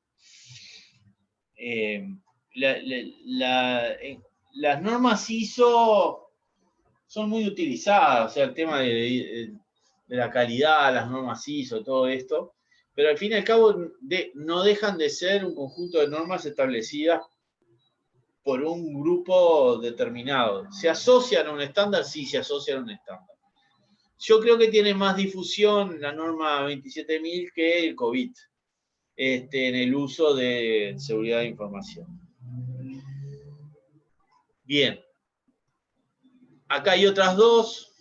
Las normas ISO son muy utilizadas, o sea, el tema de la calidad, las normas ISO, todo esto, pero al fin y al cabo no dejan de ser un conjunto de normas establecidas por un grupo determinado. ¿Se asocian a un estándar? Sí, se asocian a un estándar. Yo creo que tiene más difusión la norma 27000 que el COBIT en el uso de seguridad de información. Bien. Acá hay otras dos,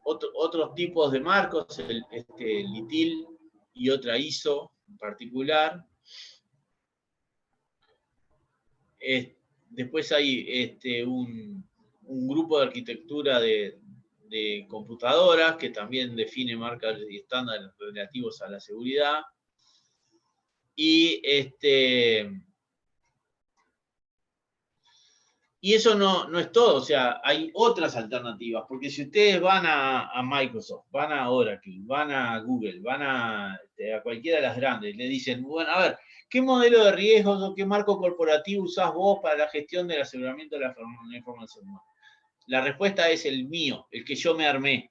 otros tipos de marcos, el LITIL y otra ISO en particular. Después hay un grupo de arquitectura de computadoras que también define marcas y estándares relativos a la seguridad. Y eso no es todo, o sea, hay otras alternativas, porque si ustedes van a Microsoft, van a Oracle, van a Google, van a cualquiera de las grandes, le dicen, bueno, a ver, ¿qué modelo de riesgos o qué marco corporativo usás vos para la gestión del aseguramiento de la información? La respuesta es el mío, el que yo me armé.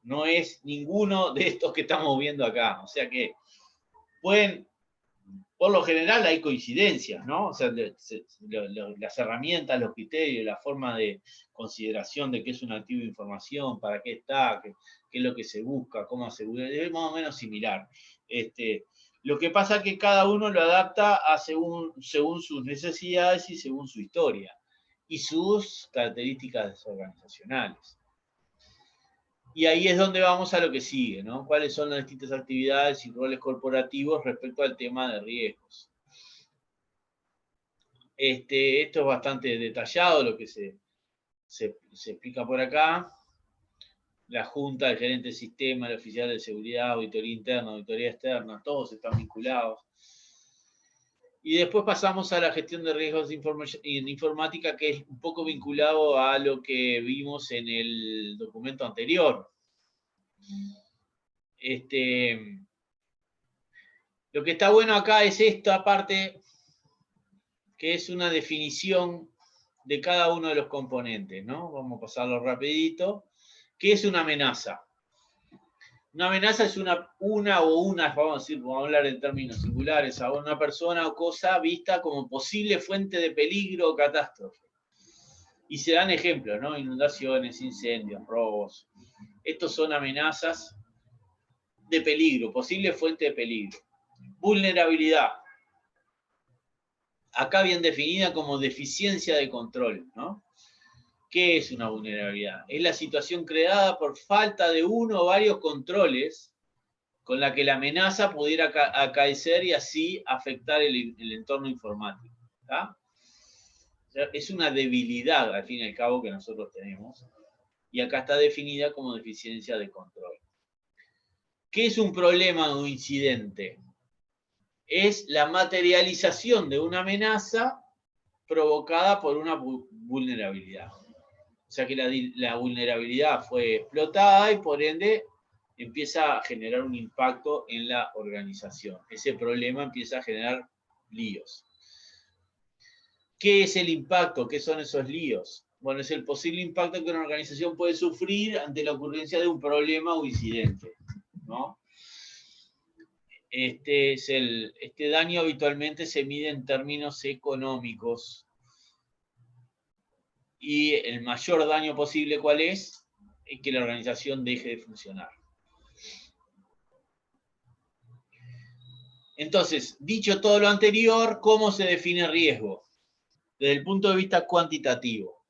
No es ninguno de estos que estamos viendo acá. O sea que pueden por lo general hay coincidencias, ¿no? O sea, las herramientas, los criterios, la forma de consideración de qué es un activo de información, para qué está, qué es lo que se busca, cómo asegurar, es más o menos similar. Lo que pasa es que cada uno lo adapta según sus necesidades y según su historia y sus características organizacionales. Y ahí es donde vamos a lo que sigue, ¿no? ¿Cuáles son las distintas actividades y roles corporativos respecto al tema de riesgos? Esto es bastante detallado, lo que se explica por acá. La Junta, el gerente de sistema, el oficial de seguridad, auditoría interna, auditoría externa, todos están vinculados. Y después pasamos a la gestión de riesgos en informática, que es un poco vinculado a lo que vimos en el documento anterior. Lo que está bueno acá es esta parte, que es una definición de cada uno de los componentes, ¿no? Vamos a pasarlo rapidito. ¿Qué es una amenaza? Una amenaza es vamos a hablar en términos singulares, a una persona o cosa vista como posible fuente de peligro o catástrofe. Y se dan ejemplos, ¿no? Inundaciones, incendios, robos. Estos son amenazas de peligro, posible fuente de peligro. Vulnerabilidad. Acá bien definida como deficiencia de control, ¿no? ¿Qué es una vulnerabilidad? Es la situación creada por falta de uno o varios controles con la que la amenaza pudiera acaecer y así afectar el entorno informático. ¿Tá? O sea, es una debilidad, al fin y al cabo, que nosotros tenemos. Y acá está definida como deficiencia de control. ¿Qué es un problema o un incidente? Es la materialización de una amenaza provocada por una vulnerabilidad. O sea que la vulnerabilidad fue explotada y por ende empieza a generar un impacto en la organización. Ese problema empieza a generar líos. ¿Qué es el impacto? ¿Qué son esos líos? Bueno, es el posible impacto que una organización puede sufrir ante la ocurrencia de un problema o incidente, ¿no? Este daño habitualmente se mide en términos económicos. Y el mayor daño posible, ¿cuál es? Es que la organización deje de funcionar. Entonces, dicho todo lo anterior, ¿cómo se define riesgo? Desde el punto de vista cuantitativo.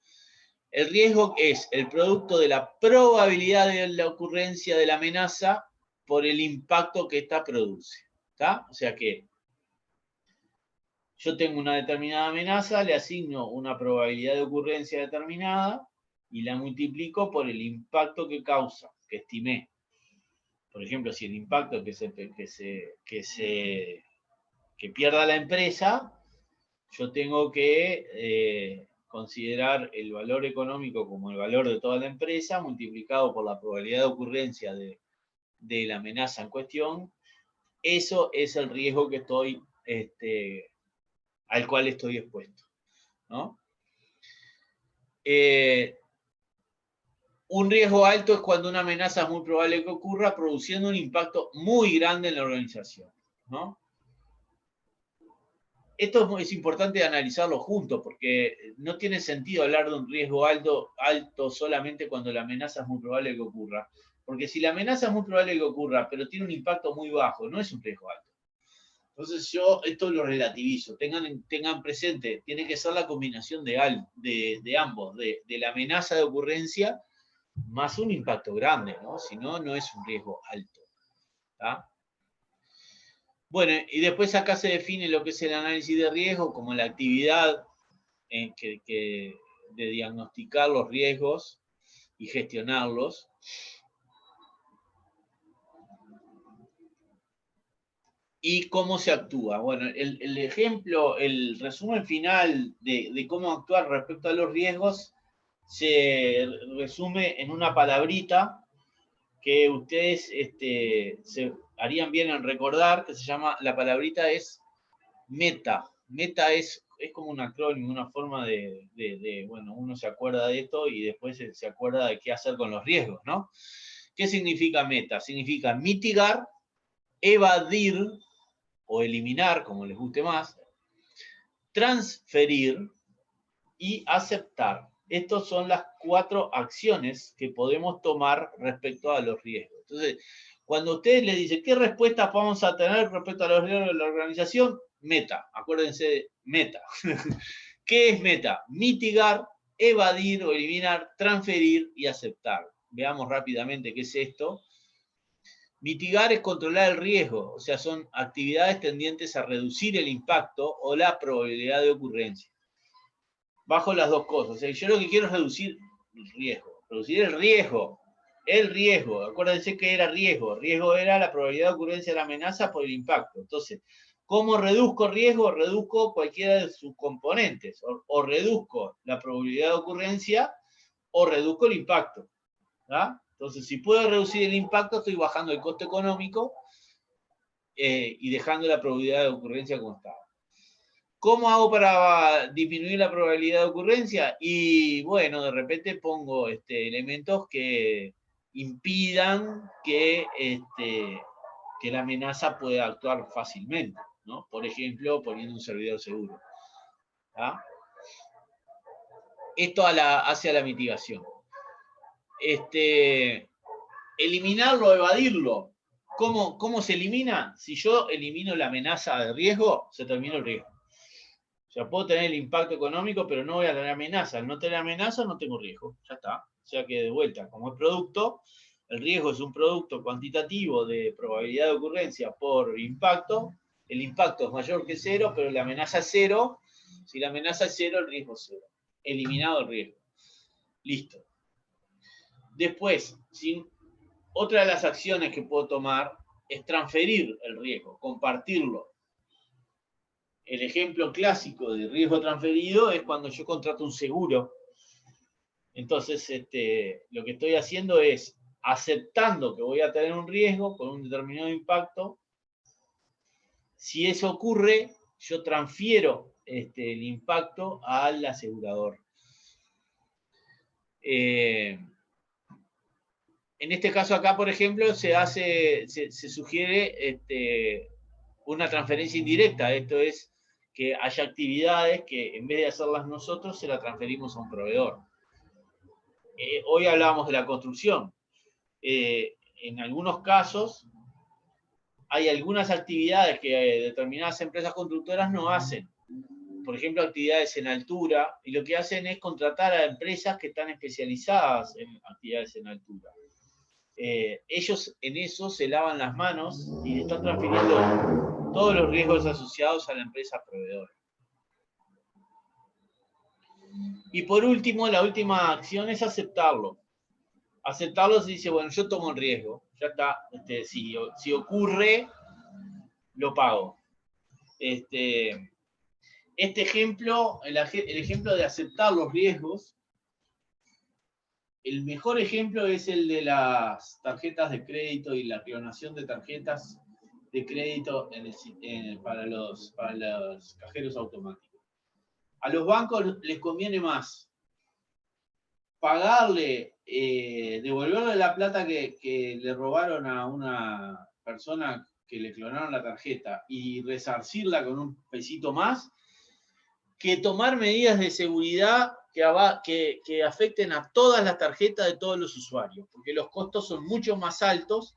El riesgo es el producto de la probabilidad de la ocurrencia de la amenaza por el impacto que ésta produce. ¿Está? O sea que yo tengo una determinada amenaza, le asigno una probabilidad de ocurrencia determinada y la multiplico por el impacto que causa, que estimé. Por ejemplo, si el impacto que pierda la empresa, yo tengo que considerar el valor económico como el valor de toda la empresa, multiplicado por la probabilidad de ocurrencia de la amenaza en cuestión. Eso es el riesgo que al cual estoy expuesto, ¿no? Un riesgo alto es cuando una amenaza es muy probable que ocurra, produciendo un impacto muy grande en la organización, ¿no? Esto es importante analizarlo juntos, porque no tiene sentido hablar de un riesgo alto solamente cuando la amenaza es muy probable que ocurra. Porque si la amenaza es muy probable que ocurra, pero tiene un impacto muy bajo, no es un riesgo alto. Entonces yo esto lo relativizo. Tengan presente, tiene que ser la combinación de ambos, de la amenaza de ocurrencia más un impacto grande, ¿no? Si no, no es un riesgo alto. ¿Tá? Bueno, y después acá se define lo que es el análisis de riesgo como la actividad de diagnosticar los riesgos y gestionarlos. ¿Y cómo se actúa? Bueno, el ejemplo, el resumen final de cómo actuar respecto a los riesgos se resume en una palabrita que ustedes se harían bien en recordar, que se llama, la palabrita es meta. Meta es como un acrónimo, una forma bueno, uno se acuerda de esto y después se acuerda de qué hacer con los riesgos, ¿no? ¿Qué significa meta? Significa mitigar, evadir o eliminar, como les guste más, transferir y aceptar. Estas son las 4 acciones que podemos tomar respecto a los riesgos. Entonces, cuando ustedes le dicen, ¿qué respuestas vamos a tener respecto a los riesgos de la organización? Meta, acuérdense de meta. ¿Qué es meta? Mitigar, evadir o eliminar, transferir y aceptar. Veamos rápidamente qué es esto. Mitigar es controlar el riesgo, o sea, son actividades tendientes a reducir el impacto o la probabilidad de ocurrencia. Bajo las dos cosas. O sea, yo lo que quiero es reducir el riesgo. Reducir el riesgo. El riesgo. Acuérdense que era riesgo. Riesgo era la probabilidad de ocurrencia de la amenaza por el impacto. Entonces, ¿cómo reduzco riesgo? Reduzco cualquiera de sus componentes. O reduzco la probabilidad de ocurrencia o reduzco el impacto. ¿Ah? Entonces, si puedo reducir el impacto, estoy bajando el costo económico y dejando la probabilidad de ocurrencia como estaba. ¿Cómo hago para disminuir la probabilidad de ocurrencia? Y bueno, de repente pongo elementos que impidan que la amenaza pueda actuar fácilmente, ¿no? Por ejemplo, poniendo un servidor seguro. ¿Ah? Esto hacia la mitigación. Eliminarlo o evadirlo. ¿Cómo se elimina? Si yo elimino la amenaza de riesgo, se termina el riesgo. O sea, puedo tener el impacto económico, pero no voy a tener amenaza. Al no tener amenaza, no tengo riesgo. Ya está. O sea que de vuelta, como es producto, el riesgo es un producto cuantitativo de probabilidad de ocurrencia por impacto. El impacto es mayor que 0, pero la amenaza es 0. Si la amenaza es 0, el riesgo es 0. Eliminado el riesgo. Listo. Después, otra de las acciones que puedo tomar es transferir el riesgo, compartirlo. El ejemplo clásico de riesgo transferido es cuando yo contrato un seguro. Entonces, lo que estoy haciendo es aceptando que voy a tener un riesgo con un determinado impacto. Si eso ocurre, yo transfiero el impacto al asegurador. En este caso acá, por ejemplo, se sugiere una transferencia indirecta. Esto es que haya actividades que en vez de hacerlas nosotros, se las transferimos a un proveedor. Hoy hablábamos de la construcción. En algunos casos, hay algunas actividades que determinadas empresas constructoras no hacen. Por ejemplo, actividades en altura, y lo que hacen es contratar a empresas que están especializadas en actividades en altura. Ellos en eso se lavan las manos y están transfiriendo todos los riesgos asociados a la empresa proveedora. Y por último, la última acción es aceptarlo. Aceptarlo se dice, bueno, yo tomo el riesgo, ya está, si ocurre, lo pago. Este ejemplo, el ejemplo de aceptar los riesgos, el mejor ejemplo es el de las tarjetas de crédito y la clonación de tarjetas de crédito para los cajeros automáticos. A los bancos les conviene más pagarle, devolverle la plata que le robaron a una persona que le clonaron la tarjeta y resarcirla con un pesito más, que tomar medidas de seguridad que afecten a todas las tarjetas de todos los usuarios, porque los costos son mucho más altos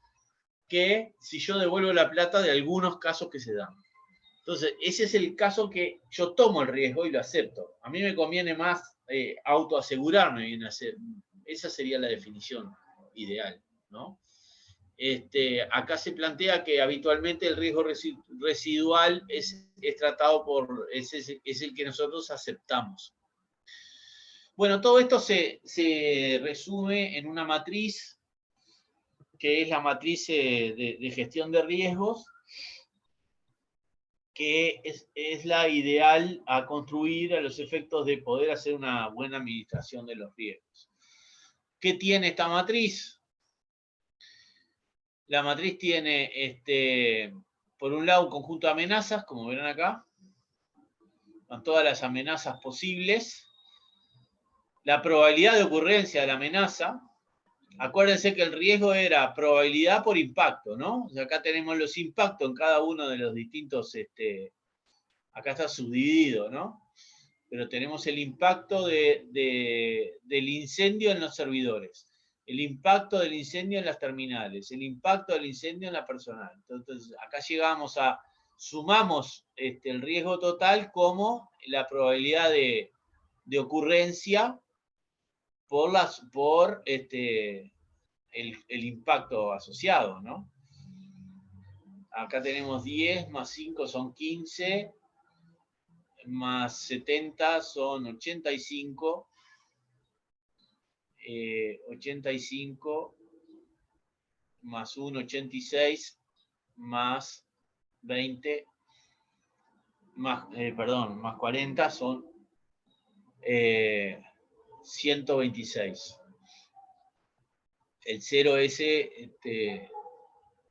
que si yo devuelvo la plata de algunos casos que se dan. Entonces, ese es el caso que yo tomo el riesgo y lo acepto. A mí me conviene más autoasegurarme bien hacer. Esa sería la definición ideal, ¿no? Acá se plantea que habitualmente el riesgo residual es tratado es el que nosotros aceptamos. Bueno, todo esto se resume en una matriz, que es la matriz de gestión de riesgos, que es la ideal a construir a los efectos de poder hacer una buena administración de los riesgos. ¿Qué tiene esta matriz? La matriz tiene, por un lado, un conjunto de amenazas, como verán acá, con todas las amenazas posibles, la probabilidad de ocurrencia de la amenaza, Acuérdense que el riesgo era probabilidad por impacto, ¿no? O sea, acá tenemos los impactos en cada uno de los distintos, acá está subdividido, ¿no? Pero tenemos el impacto del incendio en los servidores, el impacto del incendio en las terminales, el impacto del incendio en la personal. Entonces, acá llegamos sumamos el riesgo total como la probabilidad de ocurrencia por el impacto asociado, ¿no? Acá tenemos 10 más 5 son 15, más 70 son 85, 85 más 1, 86, más 20, más 40 son 126. El 0 ese,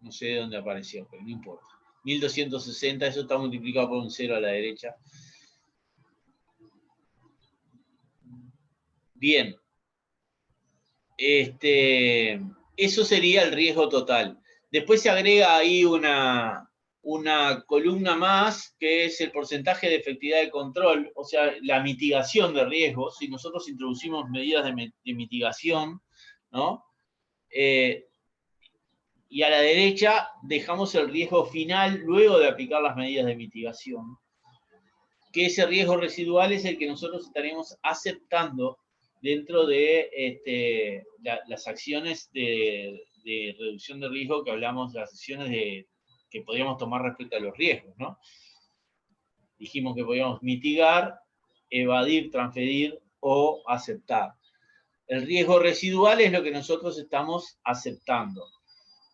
no sé de dónde apareció, pero no importa. 1260, eso está multiplicado por un 0 a la derecha. Bien. Eso sería el riesgo total. Después se agrega ahí una columna más, que es el porcentaje de efectividad de control, o sea, la mitigación de riesgos. Si nosotros introducimos medidas de mitigación, ¿no? Y a la derecha dejamos el riesgo final luego de aplicar las medidas de mitigación, que ese riesgo residual es el que nosotros estaremos aceptando dentro de las acciones de reducción de riesgo que hablamos, las acciones que podríamos tomar respecto a los riesgos, ¿no? Dijimos que podíamos mitigar, evadir, transferir o aceptar. El riesgo residual es lo que nosotros estamos aceptando.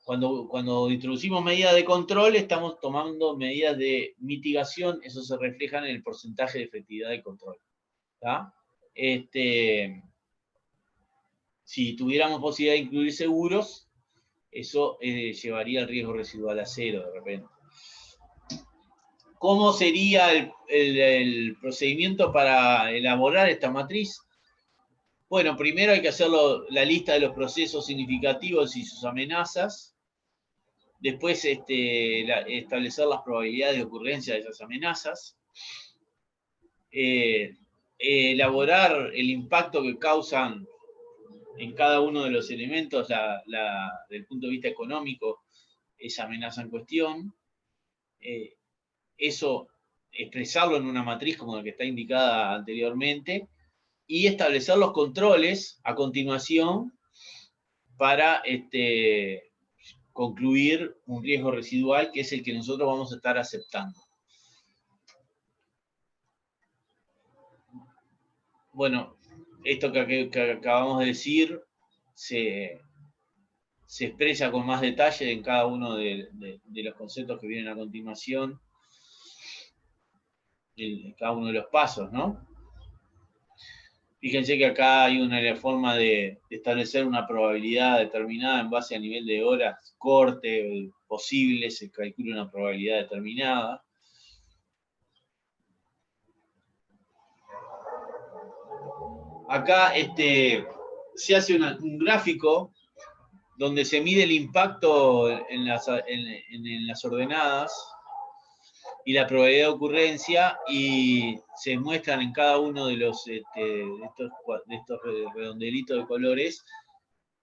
Cuando introducimos medidas de control, estamos tomando medidas de mitigación, eso se refleja en el porcentaje de efectividad de control. ¿Tá? Si tuviéramos posibilidad de incluir seguros, eso llevaría el riesgo residual a 0 de repente. ¿Cómo sería el procedimiento para elaborar esta matriz? Bueno, primero hay que hacer la lista de los procesos significativos y sus amenazas. Después establecer las probabilidades de ocurrencia de esas amenazas. Elaborar el impacto que causan en cada uno de los elementos, desde el punto de vista económico, esa amenaza en cuestión. Eso, expresarlo en una matriz como la que está indicada anteriormente, y establecer los controles a continuación para concluir un riesgo residual, que es el que nosotros vamos a estar aceptando. Bueno, esto que acabamos de decir se expresa con más detalle en cada uno de los conceptos que vienen a continuación, en cada uno de los pasos, ¿no? Fíjense que acá hay una forma de establecer una probabilidad determinada en base a nivel de horas, corte posible, se calcula una probabilidad determinada. Acá se hace un gráfico donde se mide el impacto en las ordenadas y la probabilidad de ocurrencia, y se muestran en cada uno de estos redondelitos de colores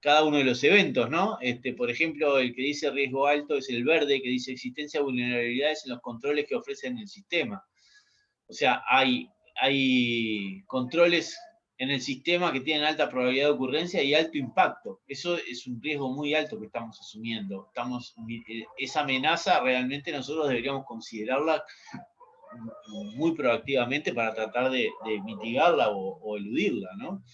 cada uno de los eventos, ¿no? Por ejemplo, el que dice riesgo alto es el verde, que dice existencia de vulnerabilidades en los controles que ofrecen el sistema. O sea, hay controles en el sistema que tienen alta probabilidad de ocurrencia y alto impacto. Eso es un riesgo muy alto que estamos asumiendo. Esa amenaza realmente nosotros deberíamos considerarla muy proactivamente para tratar de mitigarla o eludirla, ¿no?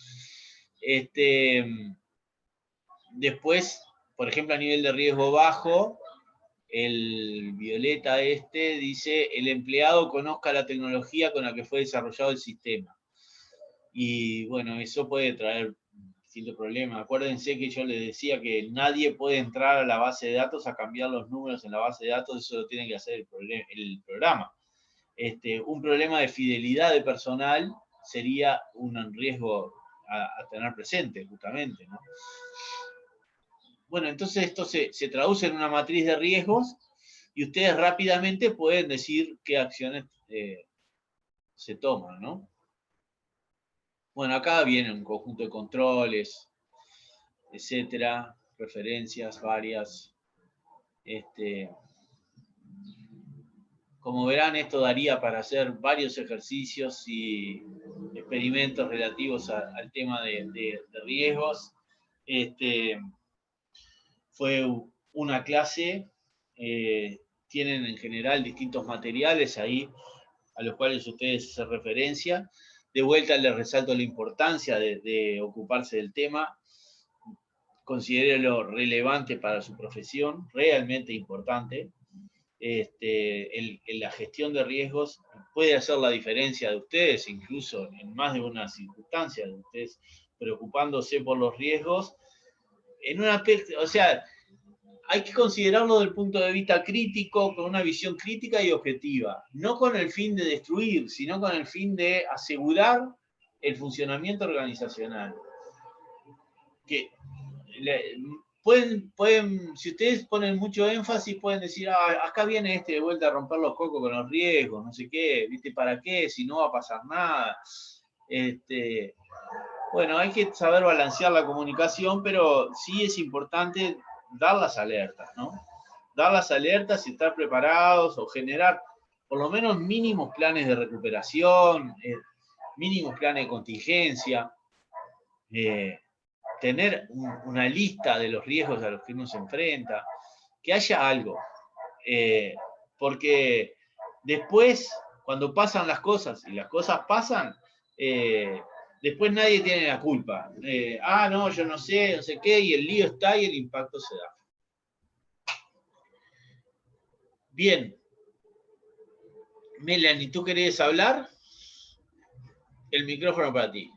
Después, por ejemplo, a nivel de riesgo bajo, el violeta dice, el empleado conozca la tecnología con la que fue desarrollado el sistema. Y bueno, eso puede traer distintos problemas. Acuérdense que yo les decía que nadie puede entrar a la base de datos a cambiar los números en la base de datos, eso lo tiene que hacer el programa. Un problema de fidelidad de personal sería un riesgo a tener presente, justamente, ¿no? bueno, entonces esto se traduce en una matriz de riesgos y ustedes rápidamente pueden decir qué acciones se toman, ¿no? Bueno, acá viene un conjunto de controles, etcétera, referencias varias. Como verán, esto daría para hacer varios ejercicios y experimentos relativos al tema de riesgos. Fue una clase, tienen en general distintos materiales ahí a los cuales ustedes se referencian. De vuelta les resalto la importancia de ocuparse del tema. Considérelo relevante para su profesión, realmente importante. La gestión de riesgos puede hacer la diferencia de ustedes, incluso en más de una circunstancia, de ustedes preocupándose por los riesgos. O sea, hay que considerarlo desde el punto de vista crítico, con una visión crítica y objetiva, no con el fin de destruir, sino con el fin de asegurar el funcionamiento organizacional. Que pueden, si ustedes ponen mucho énfasis, pueden decir, acá viene de vuelta a romper los cocos con los riesgos, no sé qué, ¿viste? ¿Para qué? Si no va a pasar nada. Bueno, hay que saber balancear la comunicación, pero sí es importante dar las alertas, ¿no? Dar las alertas y estar preparados o generar por lo menos mínimos planes de recuperación, mínimos planes de contingencia, tener una lista de los riesgos a los que uno se enfrenta, que haya algo. Porque después, cuando pasan las cosas, y las cosas pasan, después nadie tiene la culpa. No, yo no sé qué, y el lío está y el impacto se da. Bien. Melanie, ¿tú querés hablar? El micrófono para ti.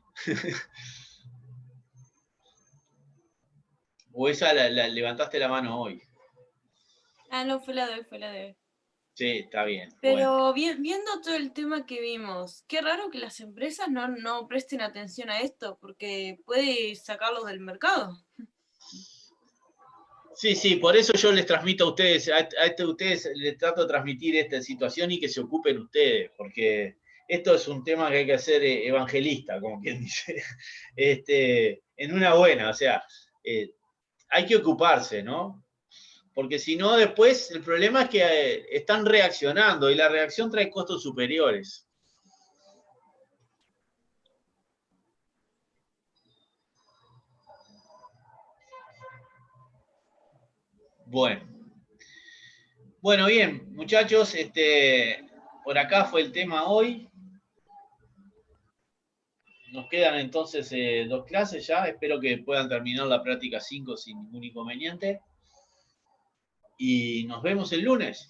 ¿O esa levantaste la mano hoy? No, fue la de hoy. Sí, está bien. Pero bueno, viendo todo el tema que vimos, qué raro que las empresas no presten atención a esto, porque puede sacarlos del mercado. Sí, por eso yo les transmito a ustedes, ustedes les trato de transmitir esta situación y que se ocupen ustedes, porque esto es un tema que hay que hacer evangelista, como quien dice, en una buena, o sea, hay que ocuparse, ¿no? Porque si no, después el problema es que están reaccionando y la reacción trae costos superiores. Bueno, bien, muchachos, por acá fue el tema hoy. Nos quedan entonces 2 clases ya. Espero que puedan terminar la práctica 5 sin ningún inconveniente. Y nos vemos el lunes.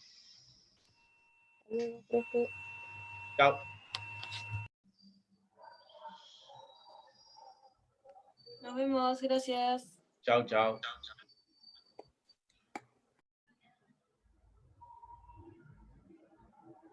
Chao. Nos vemos, gracias. Chao.